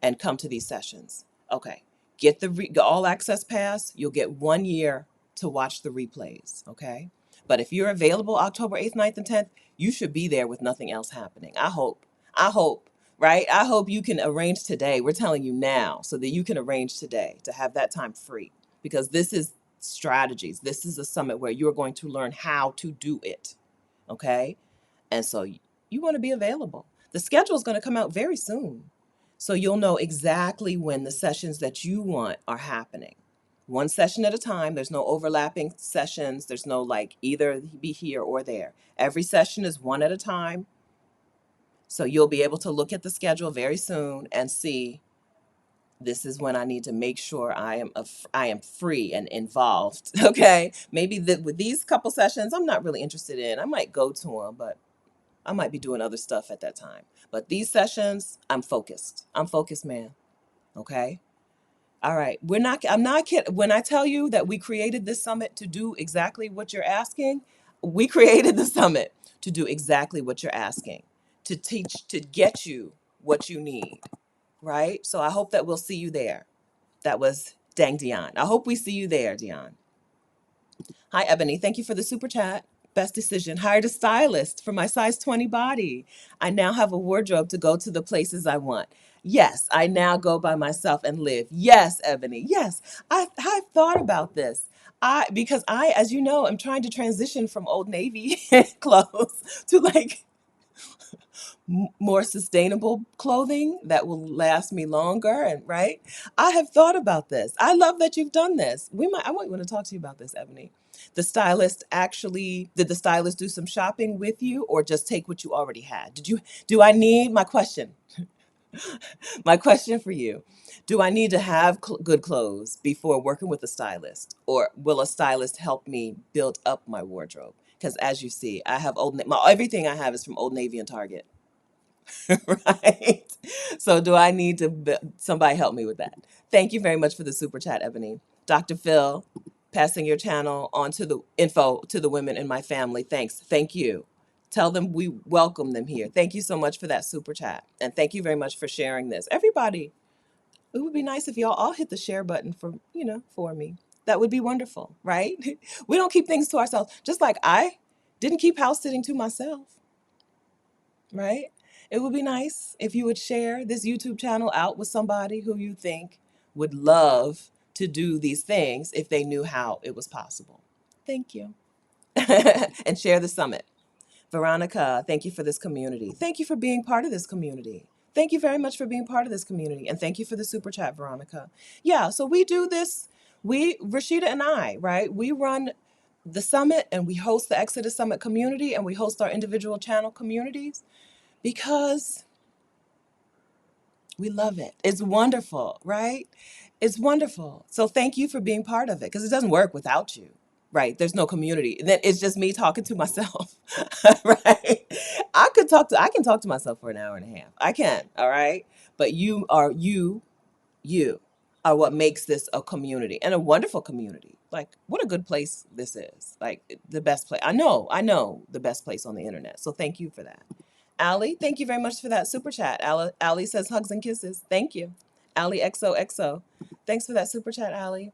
and come to these sessions. Okay, get the all access pass. You'll get 1 year to watch the replays. Okay, but if you're available October 8th, 9th, and 10th, you should be there with nothing else happening. I hope, right? I hope you can arrange today. We're telling you now so that you can arrange today to have that time free, because this is strategies. This is a summit where you're going to learn how to do it. Okay, and so you want to be available. The schedule is going to come out very soon. So you'll know exactly when the sessions that you want are happening. 1 session at a time. There's no overlapping sessions. There's no like either be here or there. Every session is 1 at a time. So you'll be able to look at the schedule very soon and see, this is when I need to make sure I am free and involved. Okay, maybe with these couple sessions I'm not really interested in. I might go to them, but I might be doing other stuff at that time. But these sessions, I'm focused. I'm focused, man. Okay. All right. I'm not kidding. When I tell you that we created this summit to do exactly what you're asking, we created the summit to do exactly what you're asking, to teach, to get you what you need. Right. So I hope that we'll see you there. That was Dang Dion. I hope we see you there, Dion. Hi, Ebony. Thank you for the super chat. Best decision. Hired a stylist for my size 20 body. I now have a wardrobe to go to the places I want. Yes, I now go by myself and live. Yes, Ebony. Yes, I've thought about this. Because I, as you know, am trying to transition from Old Navy clothes to like more sustainable clothing that will last me longer. And right, I have thought about this. I love that you've done this. I might want to talk to you about this, Ebony. Did the stylist do some shopping with you, or just take what you already had? Do I need my question? My question for you: do I need to have good clothes before working with a stylist, or will a stylist help me build up my wardrobe? Because as you see, I have everything I have is from Old Navy and Target. Right? So do I need to somebody help me with that? Thank you very much for the super chat, Ebony. Dr. Phil, passing your channel on to the info to the women in my family. Thanks. Thank you. Tell them we welcome them here. Thank you so much for that super chat. And thank you very much for sharing this. Everybody, it would be nice if y'all all hit the share button for me. That would be wonderful, right? We don't keep things to ourselves. Just like I didn't keep house sitting to myself, right? It would be nice if you would share this YouTube channel out with somebody who you think would love to do these things if they knew how it was possible. Thank you. And share the summit. Veronica, thank you for this community. Thank you for being part of this community. Thank you very much for being part of this community. And thank you for the super chat, Veronica. Yeah, so we do this. Rashida and I, right? We run the summit and we host the Exodus Summit community and we host our individual channel communities because we love it. It's wonderful, right? It's wonderful. So thank you for being part of it because it doesn't work without you, right? There's no community. Then it's just me talking to myself, right? I can talk to myself for an hour and a half. I can, all right? But you are what makes this a community and a wonderful community. Like, what a good place this is. Like, the best place. I know the best place on the internet. So thank you for that. Allie, thank you very much for that super chat. Allie says hugs and kisses. Thank you. Allie XOXO. Thanks for that super chat, Allie.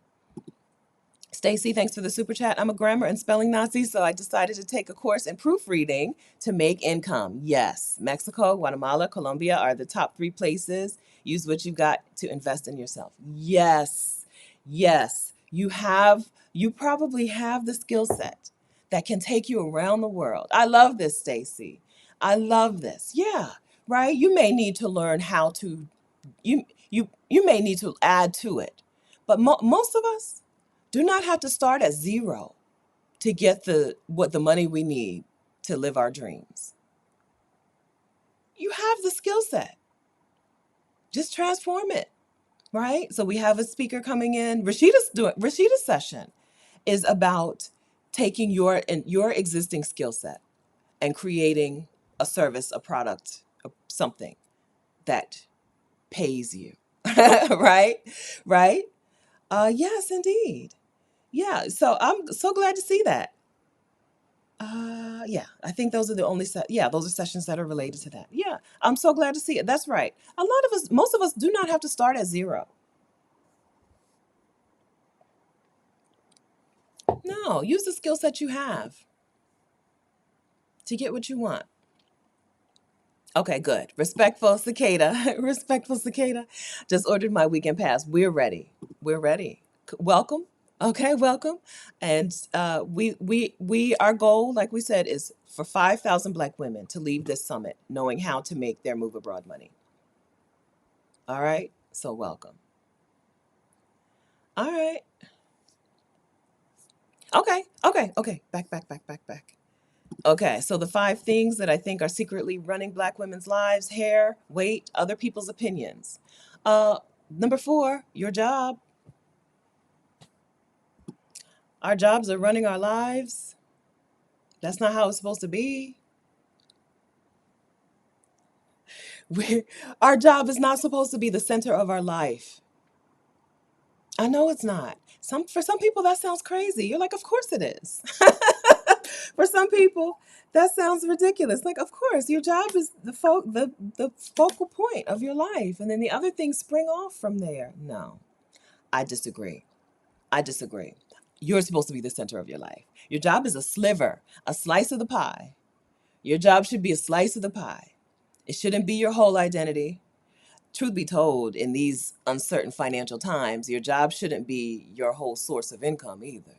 Stacy, thanks for the super chat. I'm a grammar and spelling Nazi, so I decided to take a course in proofreading to make income. Yes, Mexico, Guatemala, Colombia are the top 3 places. Use what you got to invest in yourself. Yes, yes. You probably have the skill set that can take you around the world. I love this, Stacy. I love this. Yeah, right? You may need to learn how to, you may need to add to it. But most of us, do not have to start at zero to get the money we need to live our dreams. You have the skill set. Just transform it, right? So we have a speaker coming in. Rashida's session is about taking your existing skill set and creating a service, a product, something that pays you. Right? Right? Yes, indeed. Yeah, so I'm so glad to see that. Yeah, I think those are the only those are sessions that are related to that. Yeah, I'm so glad to see it. That's right. Most of us do not have to start at zero. No, use the skill set you have to get what you want. Okay, good. Respectful cicada. Respectful cicada. Just ordered my weekend pass. We're ready. We're ready. Welcome. Okay, welcome. And our goal, like we said, is for 5,000 Black women to leave this summit knowing how to make their move abroad money. All right. So welcome. All right. Okay. Okay. Okay. Back. Okay. So the 5 things that I think are secretly running Black women's lives: hair, weight, other people's opinions. Uh, Number 4, your job. Our jobs are running our lives. That's not how it's supposed to be. We, our job is not supposed to be the center of our life. I know it's not. For some people that sounds crazy. You're like, of course it is. For some people, that sounds ridiculous. Like, of course, your job is the focal point of your life, and then the other things spring off from there. No, I disagree. I disagree. You're supposed to be the center of your life. Your job is a sliver, a slice of the pie. Your job should be a slice of the pie. It shouldn't be your whole identity. Truth be told, in these uncertain financial times, your job shouldn't be your whole source of income either.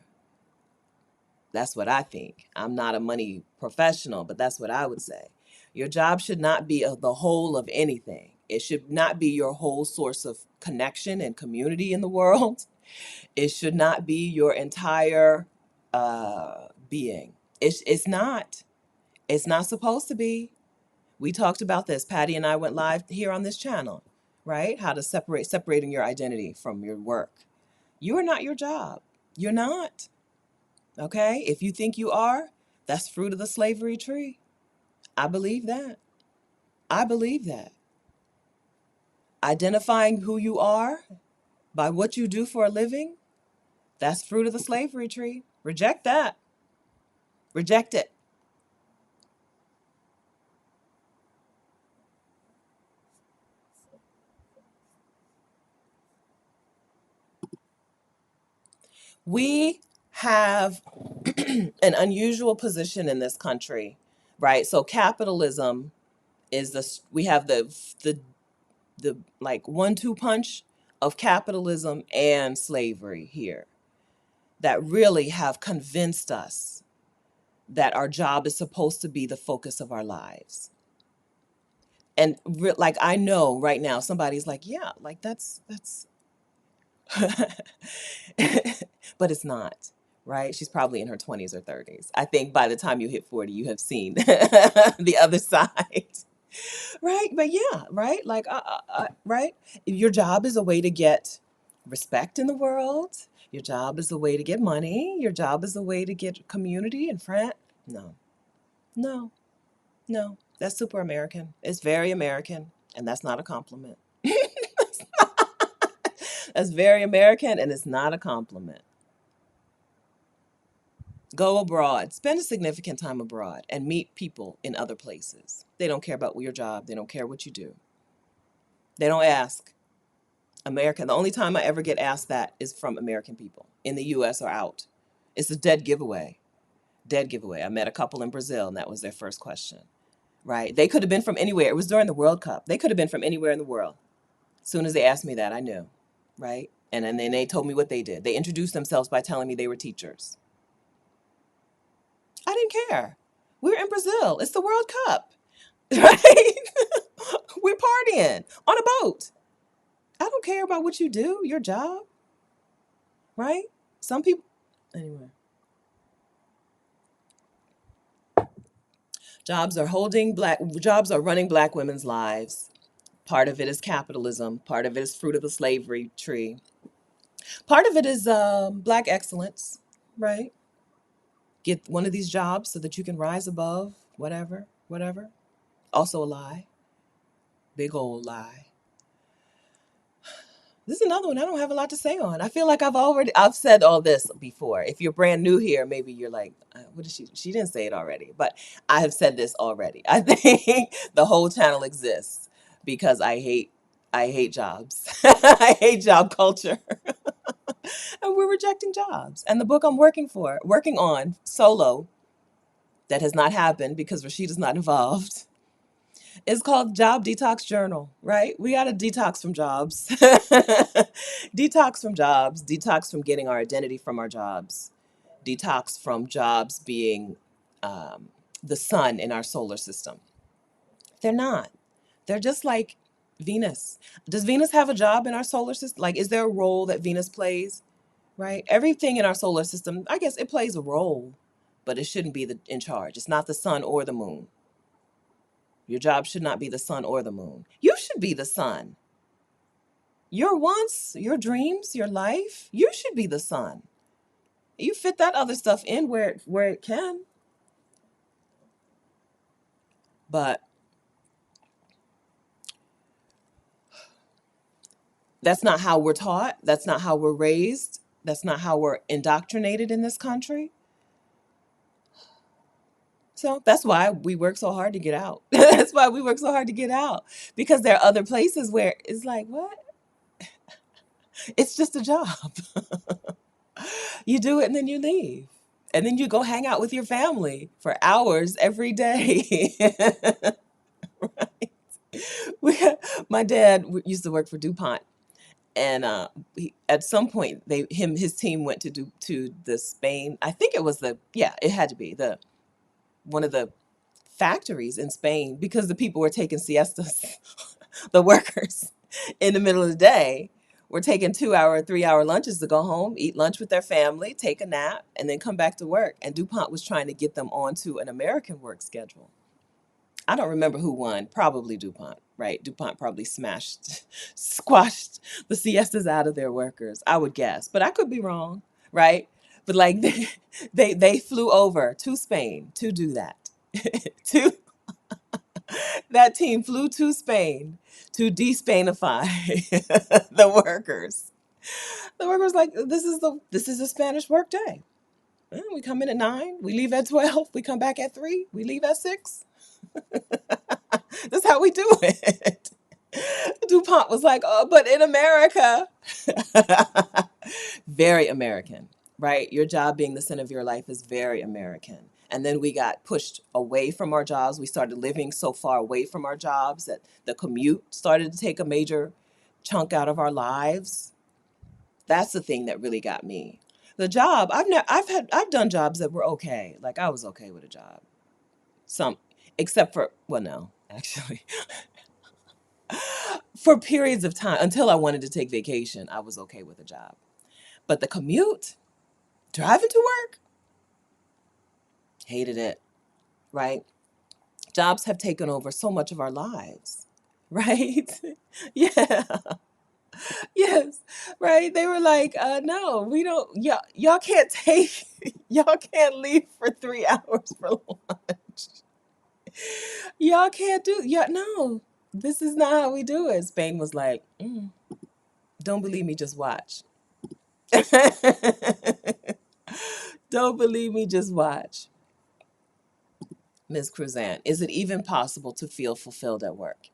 That's what I think. I'm not a money professional, but that's what I would say. Your job should not be the whole of anything. It should not be your whole source of connection and community in the world. It should not be your entire being. It's not. It's not supposed to be. We talked about this. Patty and I went live here on this channel, right? How to separating your identity from your work. You are not your job. You're not. Okay? If you think you are, that's fruit of the slavery tree. I believe that. I believe that. Identifying who you are by what you do for a living, that's fruit of the slavery tree. Reject that. Reject it. We have an unusual position in this country, right? So capitalism is we have the like 1-2 punch of capitalism and slavery here that really have convinced us that our job is supposed to be the focus of our lives. And like I know right now somebody's like, yeah, like that's but it's not, right? She's probably in her 20s or 30s. I think by the time you hit 40, you have seen the other side. Right? But yeah, right? Like, right? Your job is a way to get respect in the world. Your job is a way to get money. Your job is a way to get community and friend. No, no, no. That's super American. It's very American, and that's not a compliment. That's very American, and it's not a compliment. Go abroad, spend a significant time abroad, and meet people in other places. They don't care about your job, they don't care what you do. They don't ask. American, the only time I ever get asked that is from American people in the US or out. It's a dead giveaway. Dead giveaway. I met a couple in Brazil, and that was their first question. Right? They could have been from anywhere. It was during the World Cup. They could have been from anywhere in the world. As soon as they asked me that, I knew. Right? And then they told me what they did. They introduced themselves by telling me they were teachers. I didn't care. We're in Brazil. It's the World Cup. Right? We're partying on a boat. I don't care about what you do, your job. Right? Some people, anyway. Jobs are running black women's lives. Part of it is capitalism. Part of it is fruit of the slavery tree. Part of it is black excellence, right? Get one of these jobs so that you can rise above whatever, whatever. Also a lie. Big old lie. This is another one I don't have a lot to say on. I feel like I've said all this before. If you're brand new here, maybe you're like, what is she didn't say it already, but I have said this already. I think the whole channel exists because I hate jobs. I hate job culture. And we're rejecting jobs. And the book I'm working on solo, that has not happened because Rashida's not involved. It's called Job Detox Journal, right? We got to detox from jobs. Detox from jobs, detox from getting our identity from our jobs, detox from jobs being the sun in our solar system. They're not. They're just like Venus. Does Venus have a job in our solar system? Like, is there a role that Venus plays? Right? Everything in our solar system, I guess it plays a role, but it shouldn't be in charge. It's not the sun or the moon. Your job should not be the sun or the moon. You should be the sun. Your wants, your dreams, your life, you should be the sun. You fit that other stuff in where it can. But That's not how we're taught. That's not how we're raised. That's not how we're indoctrinated in this country. So that's why we work so hard to get out. That's why we work so hard to get out, because there are other places where it's like, what? It's just a job. You do it and then you leave. And then you go hang out with your family for hours every day. we, my dad used to work for DuPont, and at some point his team went to the Spain. I think it was it had to be the one of the factories in Spain, because the people were taking siestas. The workers in the middle of the day were taking 2 hour, 3 hour lunches to go home, eat lunch with their family, take a nap, and then come back to work. And DuPont was trying to get them onto an American work schedule. I don't remember who won. Probably DuPont, right? DuPont probably squashed the siestas out of their workers, I would guess. But I could be wrong, right? But like they flew over to Spain to do that. to That team flew to Spain to de-Spainify the workers. The workers like, this is a Spanish work day. We come in at 9, we leave at 12, we come back at 3, we leave at 6. That's how we do it. DuPont was like, oh, but in America. Very American, right? Your job being the center of your life is very American. And then we got pushed away from our jobs. We started living so far away from our jobs that the commute started to take a major chunk out of our lives. That's the thing that really got me. The job, I've done jobs that were okay. Like, I was okay with a job. Some, except for, well, no, actually. For periods of time, until I wanted to take vacation, I was okay with a job. But the commute, driving to work, hated it, right? Jobs have taken over so much of our lives, right? Yeah, yes, right. They were like, no, we don't, y'all can't take, y'all can't leave for 3 hours for lunch. Y'all can't do, yeah, no, this is not how we do it. Spain was like, don't believe me, just watch. Don't believe me, just watch. Ms. Cruzan, is it even possible to feel fulfilled at work?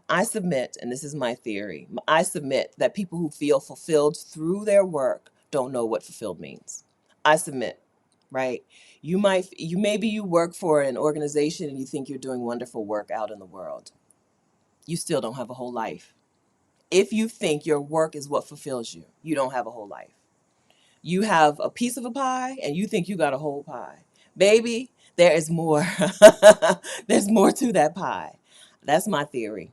I submit, and this is my theory, I submit that people who feel fulfilled through their work don't know what fulfilled means. I submit, right? Maybe you work for an organization and you think you're doing wonderful work out in the world. You still don't have a whole life. If you think your work is what fulfills you, you don't have a whole life. You have a piece of a pie and you think you got a whole pie. Baby, there is more. There's more to that pie. That's my theory.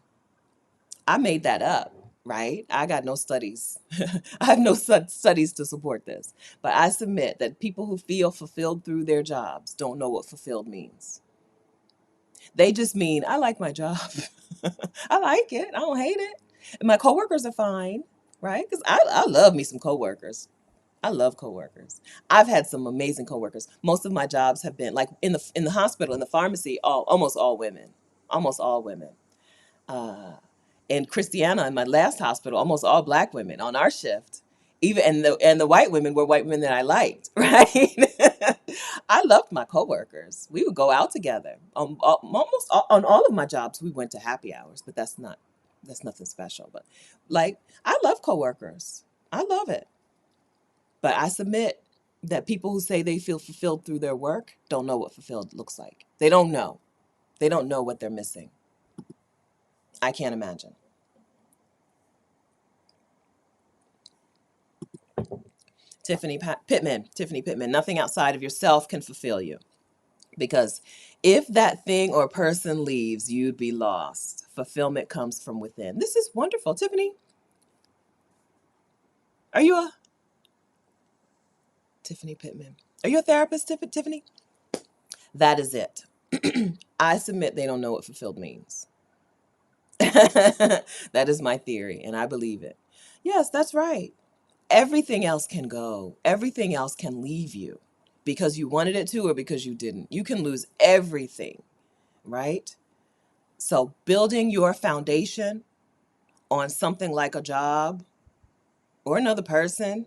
I made that up, right? I got no studies. I have no studies to support this. But I submit that people who feel fulfilled through their jobs don't know what fulfilled means. They just mean, I like my job. I like it. I don't hate it. And my coworkers are fine, right? Because I love me some coworkers. I love coworkers. I've had some amazing coworkers. Most of my jobs have been like in the hospital, in the pharmacy, almost all women. Almost all women. Uh, in Christiana, in my last hospital, almost all Black women on our shift. Even and the white women were white women that I liked, right? I loved my coworkers. We would go out together. On all of my jobs, we went to happy hours, but that's nothing special. But like, I love coworkers. I love it. But I submit that people who say they feel fulfilled through their work don't know what fulfilled looks like. They don't know. They don't know what they're missing. I can't imagine. Tiffany Pittman, nothing outside of yourself can fulfill you. Because if that thing or person leaves, you'd be lost. Fulfillment comes from within. This is wonderful. Tiffany, are you a Tiffany Pittman? Are you a therapist, Tiffany? That is it. I submit they don't know what fulfilled means. That is my theory, and I believe it. Yes, that's right. Everything else can go. Everything else can leave you because you wanted it to or because you didn't. You can lose everything, right? So building your foundation on something like a job or another person.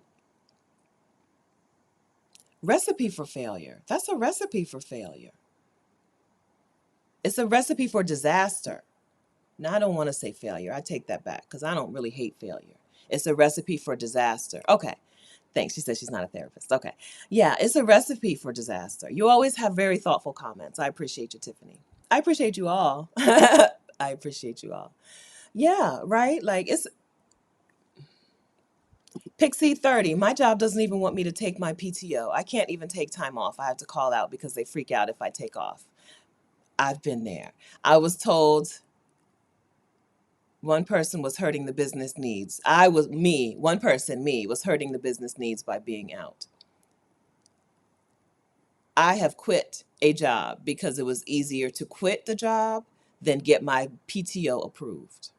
Recipe for failure. That's a recipe for failure. It's a recipe for disaster. Now, I don't want to say failure. I take that back because I don't really hate failure. It's a recipe for disaster. Okay. Thanks. She says she's not a therapist. Okay. Yeah, it's a recipe for disaster. You always have very thoughtful comments. I appreciate you, Tiffany. I appreciate you all. I appreciate you all. Yeah, right? Like it's Pixie 30. My job doesn't even want me to take my PTO. I can't even take time off. I have to call out because they freak out if I take off. I've been there. I was told one person was hurting the business needs. One person, me, was hurting the business needs by being out. I have quit a job because it was easier to quit the job than get my PTO approved.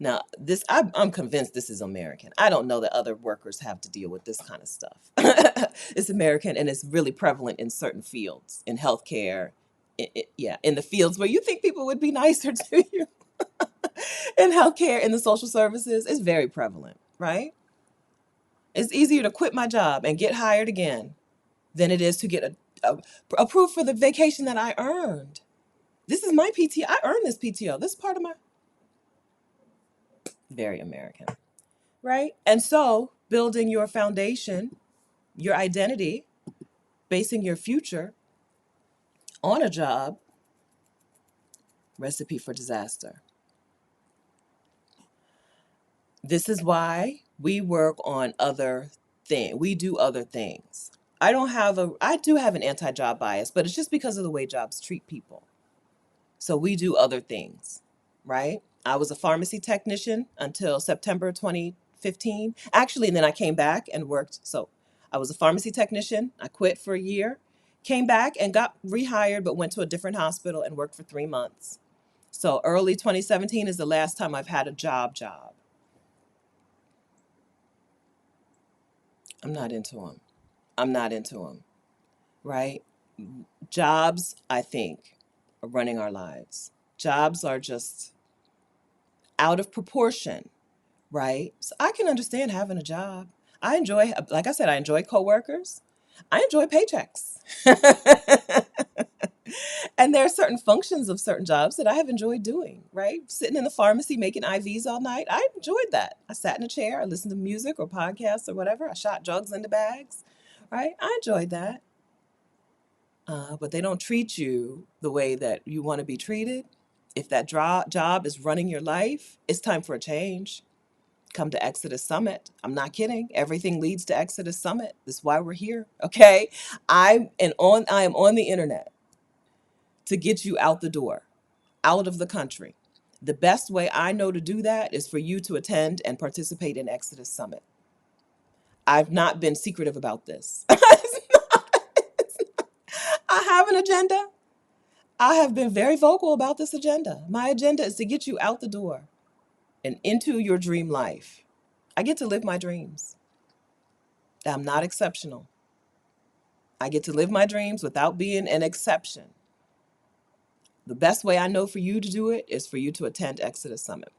Now, I'm convinced this is American. I don't know that other workers have to deal with this kind of stuff. It's American, and it's really prevalent in certain fields, in healthcare, yeah, in the fields where you think people would be nicer to you. In healthcare, in the social services, it's very prevalent, right? It's easier to quit my job and get hired again than it is to get approved for the vacation that I earned. This is my PTO. I earned this PTO. This is part of my very American, right? And so building your foundation, your identity, basing your future on a job, recipe for disaster. This is why we work on other things. We do other things. I do have an anti-job bias, but it's just because of the way jobs treat people. So we do other things, right? I was a pharmacy technician until September 2015. Actually, and then I came back and worked. So I was a pharmacy technician. I quit for a year, came back and got rehired, but went to a different hospital and worked for 3 months. So early 2017 is the last time I've had a job. I'm not into them. I'm not into them, right? Jobs, I think, are running our lives. Jobs are just out of proportion, right? So I can understand having a job. I enjoy, like I said, I enjoy coworkers. I enjoy paychecks. And there are certain functions of certain jobs that I have enjoyed doing, right? Sitting in the pharmacy making IVs all night. I enjoyed that. I sat in a chair, I listened to music or podcasts or whatever. I shot drugs into bags, right? I enjoyed that. But they don't treat you the way that you want to be treated. If that job is running your life, it's time for a change. Come to Exodus Summit. I'm not kidding. Everything leads to Exodus Summit. That's why we're here. Okay. I am on the internet to get you out the door, out of the country. The best way I know to do that is for you to attend and participate in Exodus Summit. I've not been secretive about this. I have an agenda. I have been very vocal about this agenda. My agenda is to get you out the door and into your dream life. I get to live my dreams. I'm not exceptional. I get to live my dreams without being an exception. The best way I know for you to do it is for you to attend Exodus Summit.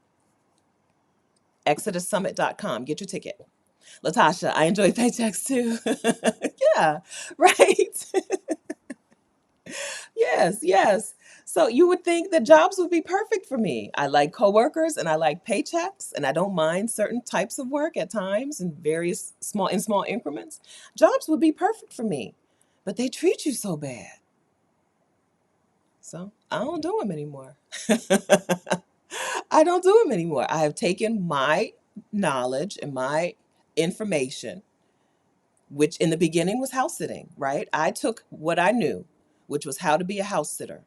ExodusSummit.com. Get your ticket. Latasha, I enjoy paychecks too. Yeah, right. Yes. So you would think that jobs would be perfect for me. I like coworkers and I like paychecks and I don't mind certain types of work at times in various small increments. Jobs would be perfect for me, but they treat you so bad. So I don't do them anymore. I don't do them anymore. I have taken my knowledge and my information, which in the beginning was house sitting, right? I took what I knew, which was how to be a house sitter,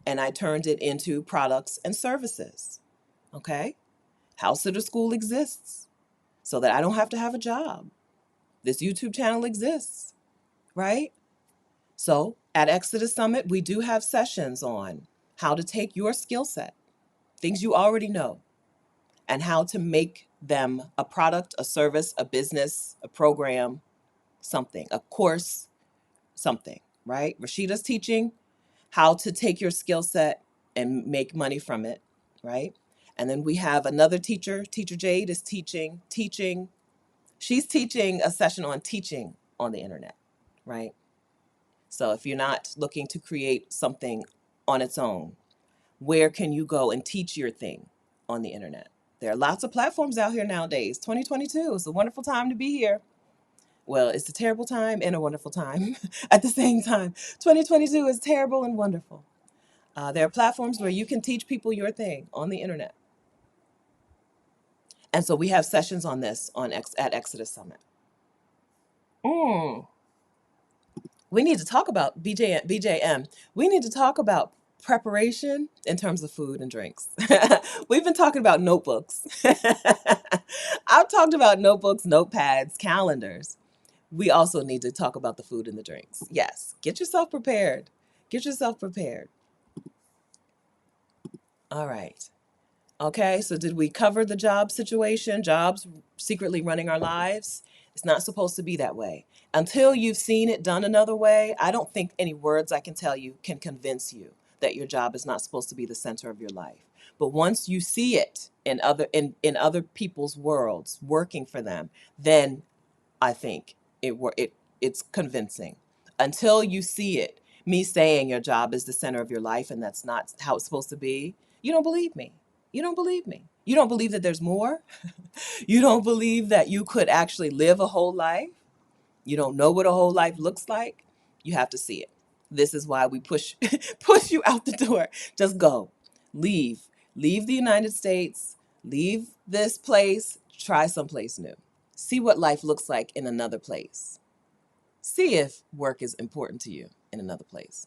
and I turned it into products and services. Okay? House Sitter School exists so that I don't have to have a job. This YouTube channel exists, right? So at Exodus Summit, we do have sessions on how to take your skill set, things you already know, and how to make them a product, a service, a business, a program, something, a course, something, right? Rashida's teaching how to take your skill set and make money from it, right? And then we have another teacher, Teacher Jade is teaching. She's teaching a session on teaching on the internet, right? So if you're not looking to create something on its own, where can you go and teach your thing on the internet? There are lots of platforms out here nowadays. 2022 is a wonderful time to be here. Well, it's a terrible time and a wonderful time at the same time. 2022 is terrible and wonderful. There are platforms where you can teach people your thing on the internet. And so we have sessions on this at Exodus Summit. Mm. We need to talk about BJM. We need to talk about preparation in terms of food and drinks. We've been talking about notebooks. I've talked about notebooks, notepads, calendars. We also need to talk about the food and the drinks. Yes, get yourself prepared. Get yourself prepared. All right. Okay, so did we cover the job situation? Jobs secretly running our lives? It's not supposed to be that way. Until you've seen it done another way, I don't think any words I can tell you can convince you that your job is not supposed to be the center of your life. But once you see it in other people's worlds working for them, then I think it's convincing. Until you see it, me saying your job is the center of your life and that's not how it's supposed to be, you don't believe me. You don't believe me. You don't believe that there's more. You don't believe that you could actually live a whole life. You don't know what a whole life looks like. You have to see it. This is why we push push you out the door. Just go. Leave. Leave the United States. Leave this place. Try someplace new. See what life looks like in another place. See if work is important to you in another place.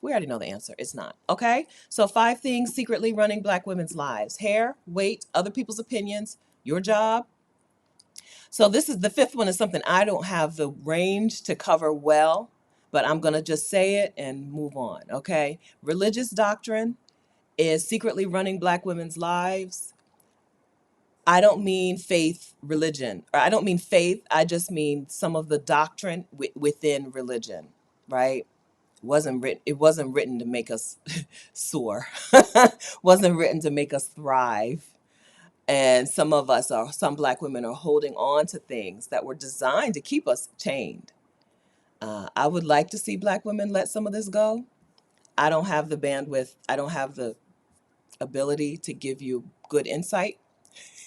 We already know the answer. It's not. Okay? So 5 things secretly running Black women's lives: hair, weight, other people's opinions, your job. So this is the 5th one, is something I don't have the range to cover well, but I'm going to just say it and move on. Okay? Religious doctrine is secretly running Black women's lives. I don't mean faith, religion, or I don't mean faith. I just mean some of the doctrine within religion, right? It wasn't written to make us soar. Wasn't written to make us thrive. And some Black women are holding on to things that were designed to keep us chained. I would like to see Black women let some of this go. I don't have the bandwidth. I don't have the ability to give you good insight.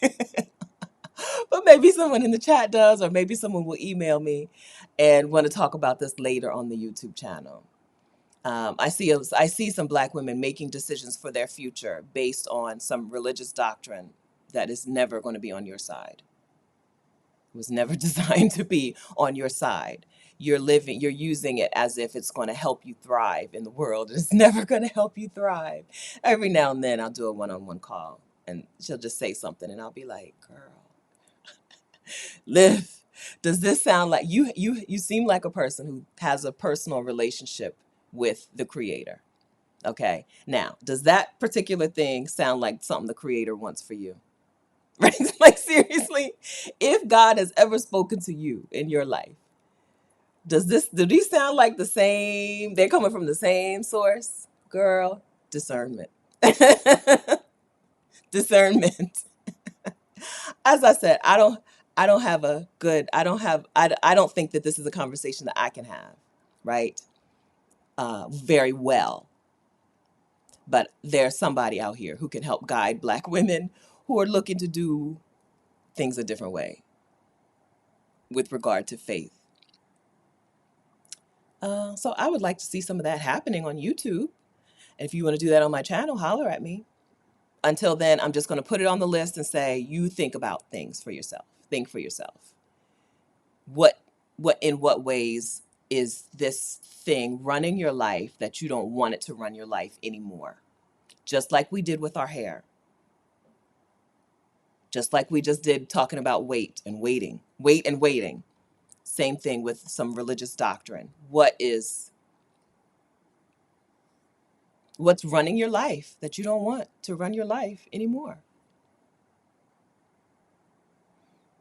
But maybe someone in the chat does, or maybe someone will email me and want to talk about this later on the YouTube channel. I see some Black women making decisions for their future based on some religious doctrine that is never going to be on your side. It was never designed to be on your side. You're using it as if it's going to help you thrive in the world. It's never going to help you thrive. Every now and then I'll do a one-on-one call and she'll just say something and I'll be like, girl, Liv, does this sound like you seem like a person who has a personal relationship with the creator. Okay. Now, does that particular thing sound like something the creator wants for you? Right? Like, seriously, if God has ever spoken to you in your life, do these sound like the same? They're coming from the same source? Girl, discernment. Discernment. As I said, I don't have a good, I don't think that this is a conversation that I can have, right? Very well. But there's somebody out here who can help guide Black women who are looking to do things a different way with regard to faith. So I would like to see some of that happening on YouTube. And if you want to do that on my channel, holler at me. Until then, I'm just going to put it on the list and say, you think about things for yourself. Think for yourself. In what ways is this thing running your life that you don't want it to run your life anymore? Just like we did with our hair. Just like we just did talking about weight and waiting. Same thing with some religious doctrine. What's running your life that you don't want to run your life anymore?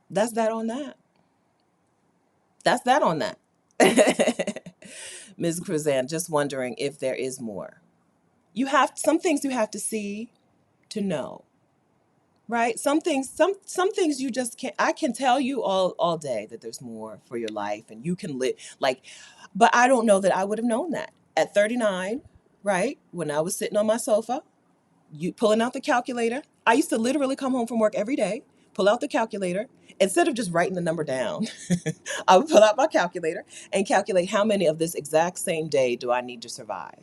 That's that on that. That's that on that. Ms. Cruzan, just wondering if there is more. You have some things you have to see to know. right? Some things you just can't. I can tell you all day that there's more for your life and you can live like, but I don't know that I would have known that at 39, right? When I was sitting on my sofa, you pulling out the calculator. I used to literally come home from work every day, pull out the calculator. Instead of just writing the number down, I would pull out my calculator and calculate how many of this exact same day do I need to survive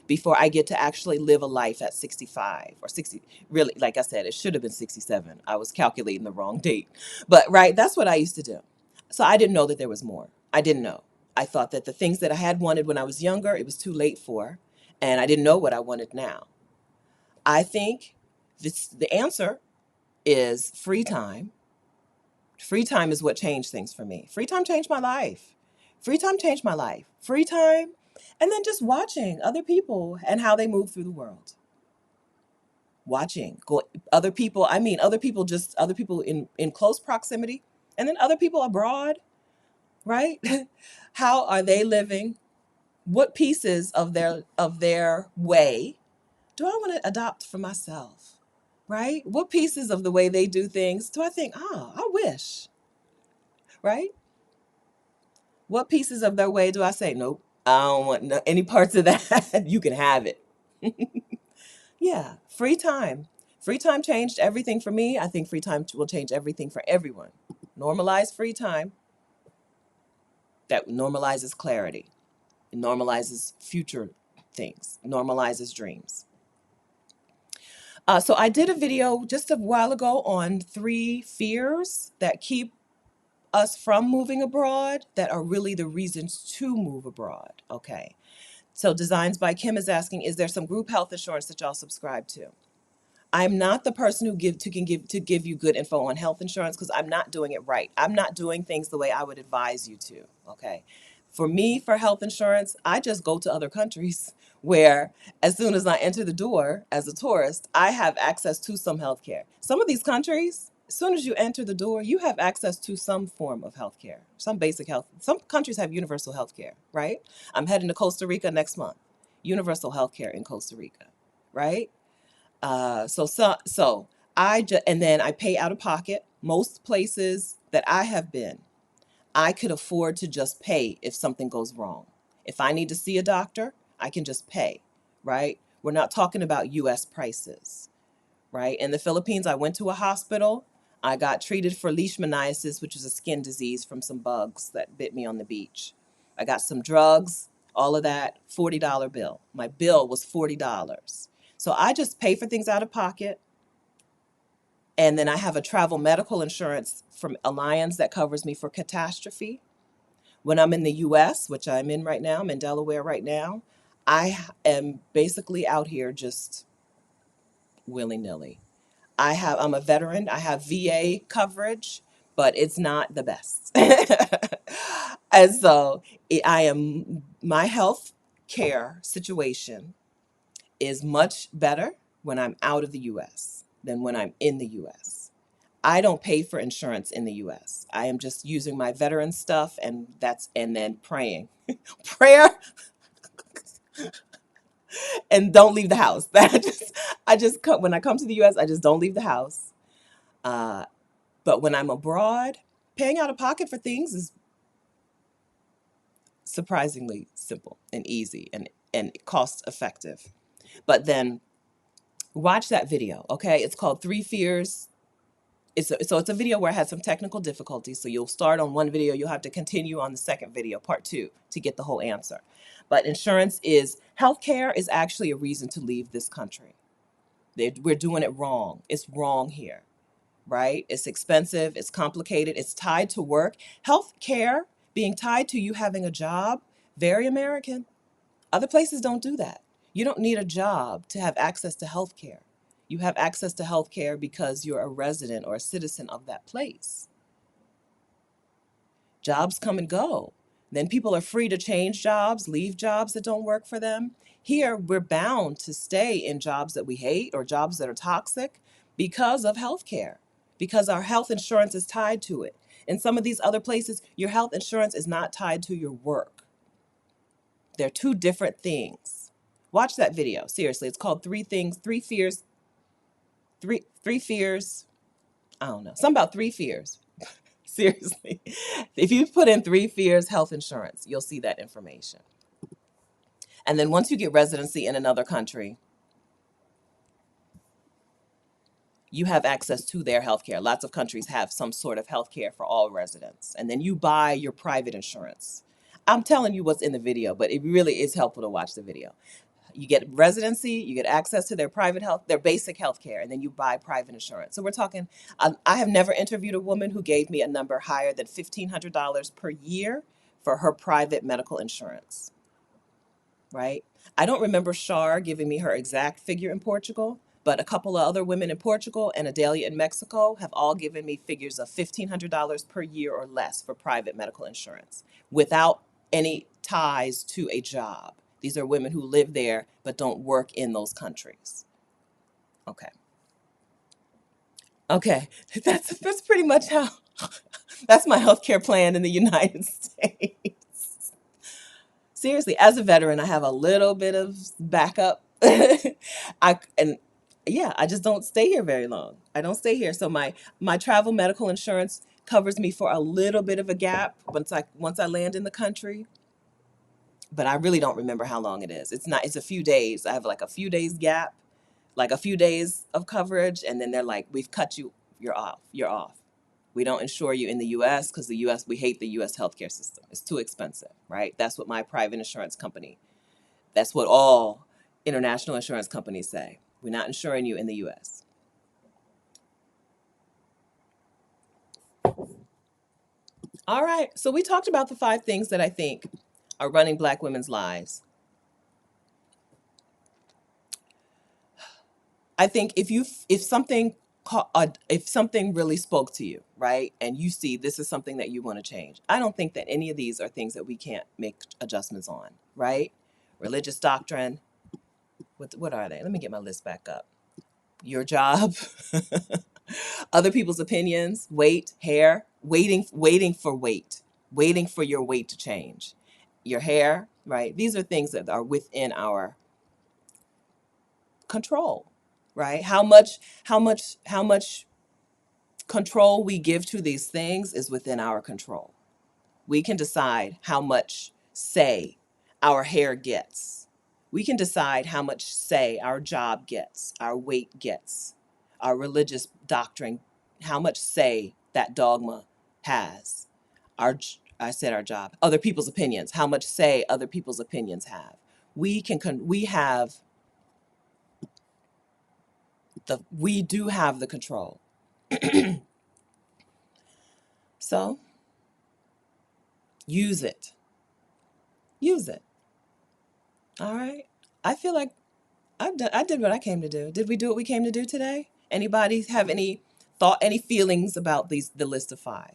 before I get to actually live a life at 65 or 60. Really, like I said, it should have been 67. I was calculating the wrong date. But right, that's what I used to do. So I didn't know that there was more. I didn't know. I thought that the things that I had wanted when I was younger, it was too late for, and I didn't know what I wanted now. I think the answer is free time. Free time is what changed things for me. Free time changed my life. Free time changed my life. Free time, and then just watching other people and how they move through the world. Watching go other people. I mean, other people in close proximity, and then other people abroad. Right? How are they living? What pieces of their way do I want to adopt for myself? Right? What pieces of the way they do things do I think, I wish, right? What pieces of their way do I say, nope, I don't want any parts of that. You can have it. Yeah, free time. Free time changed everything for me. I think free time will change everything for everyone. Normalize free time. That normalizes clarity. It normalizes future things, normalizes dreams. So I did a video just a while ago on 3 fears that keep us from moving abroad that are really the reasons to move abroad. Okay. So Designs by Kim is asking, is there some group health insurance that y'all subscribe to? I'm not the person who can give you good info on health insurance because I'm not doing it right. I'm not doing things the way I would advise you to. Okay. For me, for health insurance, I just go to other countries where as soon as I enter the door as a tourist, I have access to some health care. Some of these countries, as soon as you enter the door, you have access to some form of health care, some basic health. Some countries have universal health care, right? I'm heading to Costa Rica next month. Universal health care in Costa Rica, right? So and then I pay out of pocket. Most places that I have been, I could afford to just pay if something goes wrong. If I need to see a doctor, I can just pay, right? We're not talking about US prices, right? In the Philippines, I went to a hospital. I got treated for leishmaniasis, which is a skin disease from some bugs that bit me on the beach. I got some drugs, all of that, $40 bill. My bill was $40. So I just pay for things out of pocket. And then I have a travel medical insurance from Alliance that covers me for catastrophe. When I'm in the US, which I'm in right now, I'm in Delaware right now, I am basically out here just willy-nilly. I'm a veteran. I have VA coverage, but it's not the best. And so my health care situation is much better when I'm out of the US than when I'm in the US. I don't pay for insurance in the US. I am just using my veteran stuff and then praying. Prayer and don't leave the house. When I come to the US, I just don't leave the house. Uh, but when I'm abroad, paying out of pocket for things is surprisingly simple and easy and cost effective. But then watch that video, okay? It's called 3 Fears. It's a video where I had some technical difficulties. So you'll start on one video, you'll have to continue on the second video, part 2, to get the whole answer. But healthcare is actually a reason to leave this country. We're doing it wrong. It's wrong here, right? It's expensive, it's complicated, it's tied to work. Healthcare being tied to you having a job, very American. Other places don't do that. You don't need a job to have access to health care. You have access to health care because you're a resident or a citizen of that place. Jobs come and go. Then people are free to change jobs, leave jobs that don't work for them. Here, we're bound to stay in jobs that we hate or jobs that are toxic because of health care, because our health insurance is tied to it. In some of these other places, your health insurance is not tied to your work. They're two different things. Watch that video. Seriously, it's called 3 Fears three fears. I don't know. Something about three fears. Seriously. If you put in three fears health insurance, you'll see that information. And then once you get residency in another country, you have access to their healthcare. Lots of countries have some sort of healthcare for all residents. And then you buy your private insurance. I'm telling you what's in the video, but it really is helpful to watch the video. You get residency, you get access to their private health, their basic health care, and then you buy private insurance. So we're talking, I have never interviewed a woman who gave me a number higher than $1,500 per year for her private medical insurance, right? I don't remember Shar giving me her exact figure in Portugal, but a couple of other women in Portugal and Adelia in Mexico have all given me figures of $1,500 per year or less for private medical insurance without any ties to a job. These are women who live there but don't work in those countries. Okay. Okay. That's pretty much how that's my healthcare plan in the United States. Seriously, as a veteran, I have a little bit of backup. And yeah, I just don't stay here very long. I don't stay here. So my travel medical insurance covers me for a little bit of a gap once I land in the country. But I really don't remember how long it is. It's a few days. I have like a few days gap, like a few days of coverage, and then they're like, we've cut you, you're off. You're off. We don't insure you in the US because we hate the US healthcare system. It's too expensive, right? That's what my private insurance company, that's what all international insurance companies say. We're not insuring you in the US. All right. So we talked about the 5 things that I think are running Black women's lives. I think if something really spoke to you, right, and you see this is something that you want to change, I don't think that any of these are things that we can't make adjustments on, right? Religious doctrine. What are they? Let me get my list back up. Your job, other people's opinions, weight, hair, waiting for your weight to change, your hair, right? These are things that are within our control, right? How much control we give to these things is within our control. We can decide how much say our hair gets. We can decide how much say our job gets, our weight gets, our religious doctrine, how much say that dogma has. I said our job, other people's opinions, how much say other people's opinions have. We do have the control. So use it. Use it. All right. I feel like I did what I came to do. Did we do what we came to do today? Anybody have any feelings about the list of 5?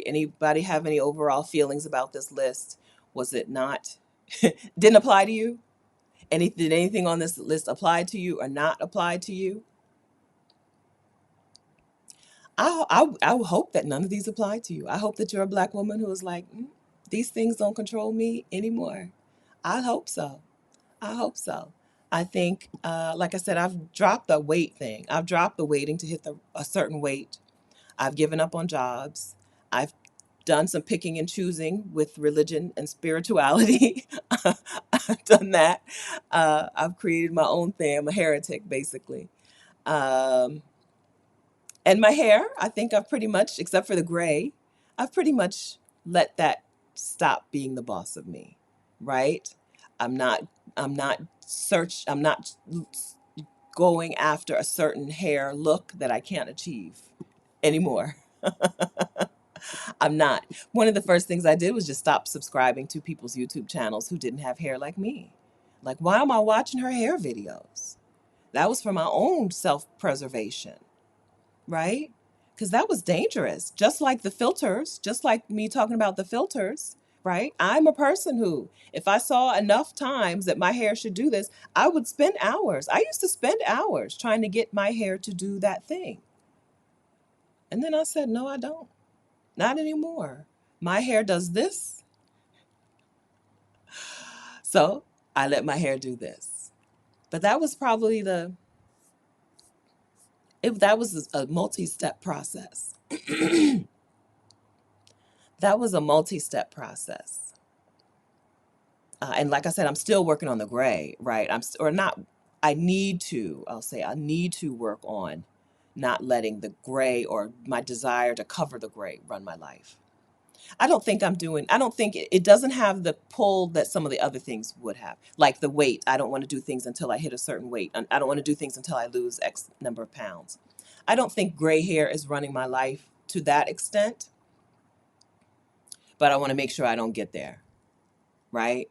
Anybody have any overall feelings about this list? Was it not, didn't apply to you? Did anything on this list apply to you or not apply to you? I hope that none of these apply to you. I hope that you're a Black woman who is like, these things don't control me anymore. I hope so. I hope so. I think, like I said, I've dropped the weight thing. I've dropped the waiting to hit a certain weight. I've given up on jobs. I've done some picking and choosing with religion and spirituality. I've done that. I've created my own thing. I'm a heretic, basically. Um, and my hair, I think I've pretty much, except for the gray, I've pretty much let that stop being the boss of me, right? I'm not, I'm not going after a certain hair look that I can't achieve anymore. I'm not. One of the first things I did was just stop subscribing to people's YouTube channels who didn't have hair like me. Like, why am I watching her hair videos? That was for my own self-preservation, right? Because that was dangerous. Just like the filters, just like me talking about the filters, right? I'm a person who, if I saw enough times that my hair should do this, I would spend hours. I used to spend hours trying to get my hair to do that thing. And then I said, no, I don't. Not anymore. My hair does this. So I let my hair do this. But that was probably That was a multi-step process. That was a multi-step process. And like I said, I'm still working on the gray, right? Or not, I'll say I need to work on not letting the gray or my desire to cover the gray run my life. I don't think it doesn't have the pull that some of the other things would have. Like the weight. I don't want to do things until I hit a certain weight. I don't want to do things until I lose X number of pounds. I don't think gray hair is running my life to that extent, but I want to make sure I don't get there, right?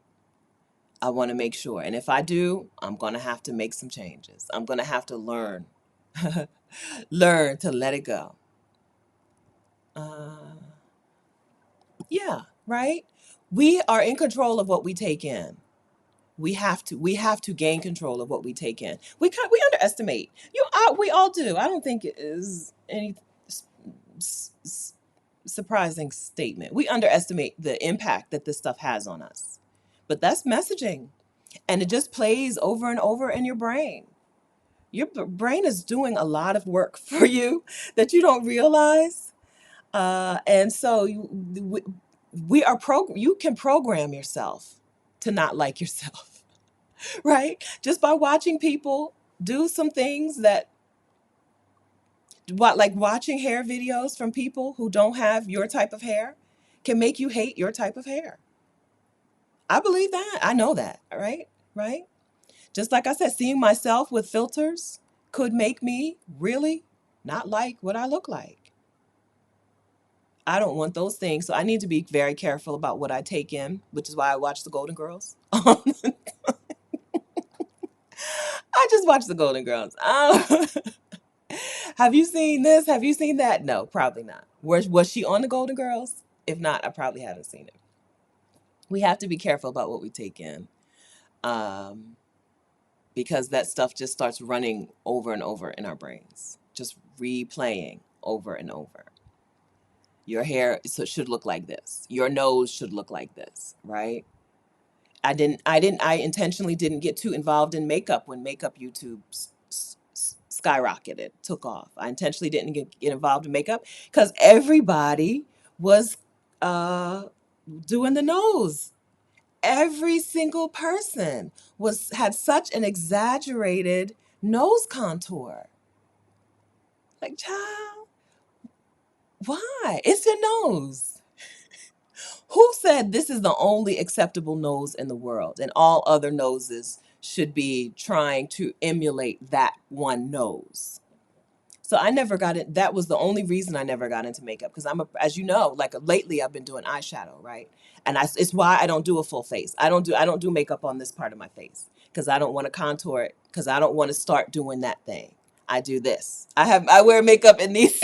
I want to make sure. And if I do, I'm going to have to make some changes. I'm going to have to learn, learn to let it go. Uh, yeah, right? We are in control of what we take in. We have to gain control of what we take in. We underestimate. We all do. I don't think it is any surprising statement. We underestimate the impact that this stuff has on us. But that's messaging, and it just plays over and over in your brain. Your brain is doing a lot of work for you that you don't realize. And so you can program yourself to not like yourself, right? Just by watching people do some things like watching hair videos from people who don't have your type of hair can make you hate your type of hair. I believe that. I know that, right? Right? Just like I said, seeing myself with filters could make me really not like what I look like. I don't want those things. So I need to be very careful about what I take in, which is why I watch the Golden Girls. I just watch the Golden Girls. Have you seen this? Have you seen that? No, probably not. Was she on the Golden Girls? If not, I probably haven't seen it. We have to be careful about what we take in, um, because that stuff just starts running over and over in our brains, just replaying over and over. Your hair should look like this. Your nose should look like this, right? I intentionally didn't get too involved in makeup when makeup YouTube skyrocketed, took off. I intentionally didn't get involved in makeup because everybody was uh, doing the nose. Every single person had such an exaggerated nose contour. Like, child, why? It's your nose. Who said this is the only acceptable nose in the world and all other noses should be trying to emulate that one nose? So I never got it. That was the only reason I never got into makeup because as you know, like lately I've been doing eyeshadow, right? And it's why I don't do a full face. I don't do makeup on this part of my face because I don't want to contour it because I don't want to start doing that thing. I do this. I wear makeup in these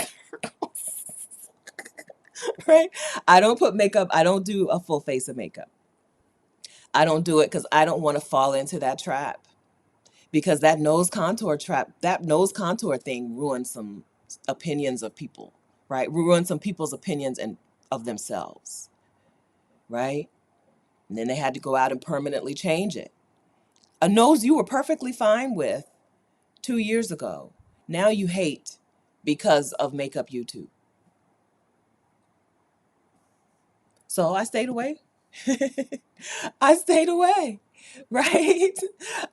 right? I don't put makeup. I don't do a full face of makeup. I don't do it because I don't want to fall into that trap. Because that nose contour thing ruins some opinions of people, right? Ruins some people's opinions and of themselves, right? And then they had to go out and permanently change it. A nose you were perfectly fine with 2 years ago, now you hate because of makeup YouTube. So I stayed away. I stayed away, right?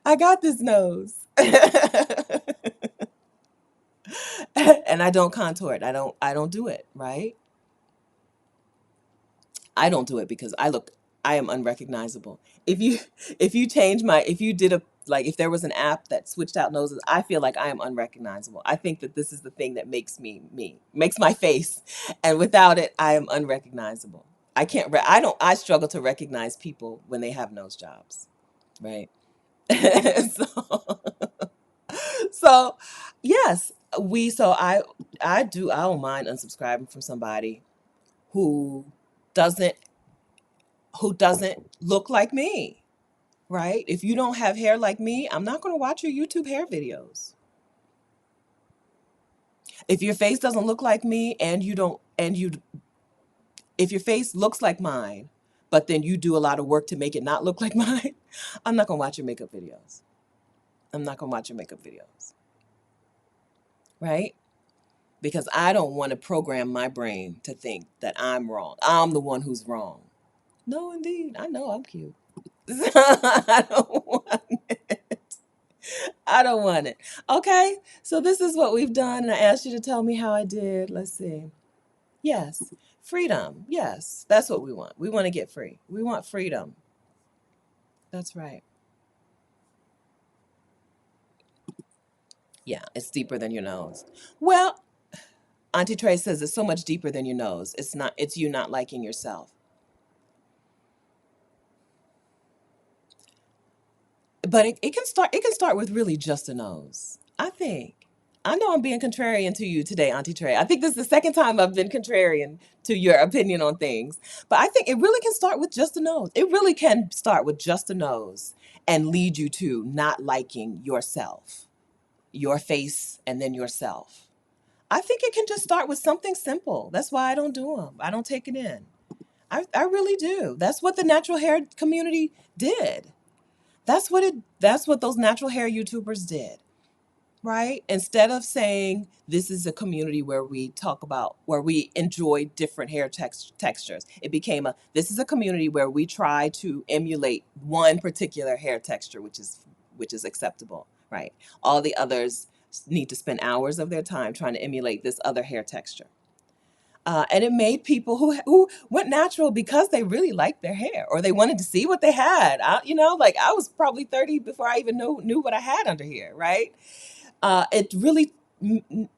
I got this nose. And I don't contour it. I don't do it, right? I don't do it because I am unrecognizable. If you if you did a like if there was an app that switched out noses, I feel like I am unrecognizable. I think that this is the thing that makes me me, makes my face. And without it, I am unrecognizable. I struggle to recognize people when they have nose jobs, right? so so yes, I don't mind unsubscribing from somebody who doesn't doesn't look like me, right? If you don't have hair like me, I'm not going to watch your YouTube hair videos. If your face doesn't look like me and you don't and you if your face looks like mine, but then you do a lot of work to make it not look like mine, I'm not going to watch your makeup videos. I'm not going to watch your makeup videos. right? Because I don't want to program my brain to think that I'm wrong. I'm the one who's wrong. No, indeed. I know I'm cute. I don't want it. I don't want it. Okay, so this is what we've done, and I asked you to tell me how I did. Let's see. Yes, freedom. Yes, that's what we want. We want to get free. We want freedom. That's right. Yeah, it's deeper than your nose. Well, Auntie Trey says it's so much deeper than your nose. It's not, it's you not liking yourself. But it can start with really just a nose. I think. I know I'm being contrarian to you today, Auntie Trey. I think this is the second time I've been contrarian to your opinion on things. But I think it really can start with just a nose. It really can start with just a nose and lead you to not liking yourself, your face, and then yourself. I think it can just start with something simple. That's why I don't do them. I don't take it in. I really do. That's what the natural hair community did. That's what those natural hair YouTubers did, right? Instead of saying this is a community where we talk about where we enjoy different hair textures, it became a this is a community where we try to emulate one particular hair texture, which is acceptable, right? All the others need to spend hours of their time trying to emulate this other hair texture. And it made people who went natural because they really liked their hair or they wanted to see what they had. Like I was probably 30 before I even knew what I had under here, right? It really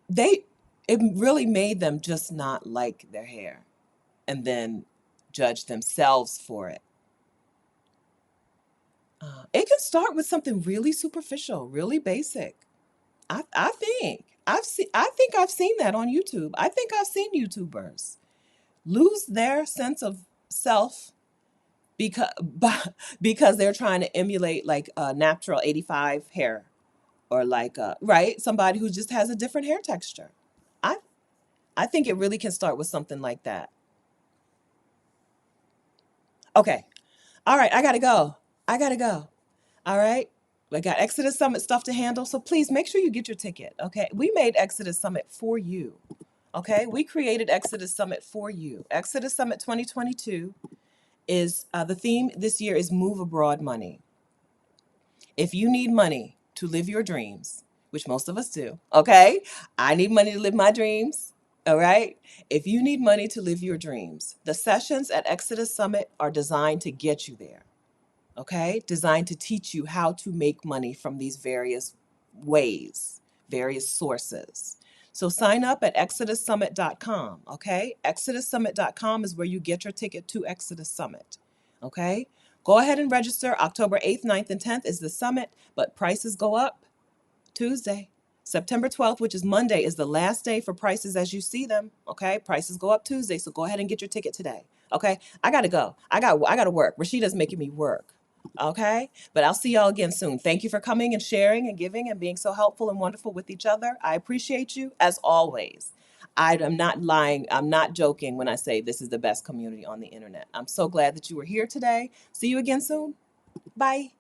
they it really made them just not like their hair and then judge themselves for it. It can start with something really superficial, really basic. I think I've seen that on YouTube. I think I've seen YouTubers lose their sense of self because because they're trying to emulate like a natural 85 hair or like right, somebody who just has a different hair texture. I I think it really can start with something like that. Okay. All right, I got to go. I got to go. All right. I got Exodus Summit stuff to handle, so please make sure you get your ticket, okay? We made Exodus Summit for you. Okay? We created Exodus Summit for you. Exodus Summit 2022 is the theme this year is Move Abroad Money. If you need money to live your dreams, which most of us do, okay? I need money to live my dreams, all right? If you need money to live your dreams, the sessions at Exodus Summit are designed to get you there, okay? Designed to teach you how to make money from these various ways, various sources. So sign up at exodussummit.com, okay? Exodussummit.com is where you get your ticket to Exodus Summit, okay? Go ahead and register. October 8th, 9th, and 10th is the summit, but prices go up Tuesday. September 12th, which is Monday, is the last day for prices as you see them. Okay, prices go up Tuesday, so go ahead and get your ticket today. Okay, I gotta go. I gotta work. Rashida's making me work. Okay, but I'll see y'all again soon. Thank you for coming and sharing and giving and being so helpful and wonderful with each other. I appreciate you as always. I am not lying. I'm not joking when I say this is the best community on the internet. I'm so glad that you were here today. See you again soon. Bye.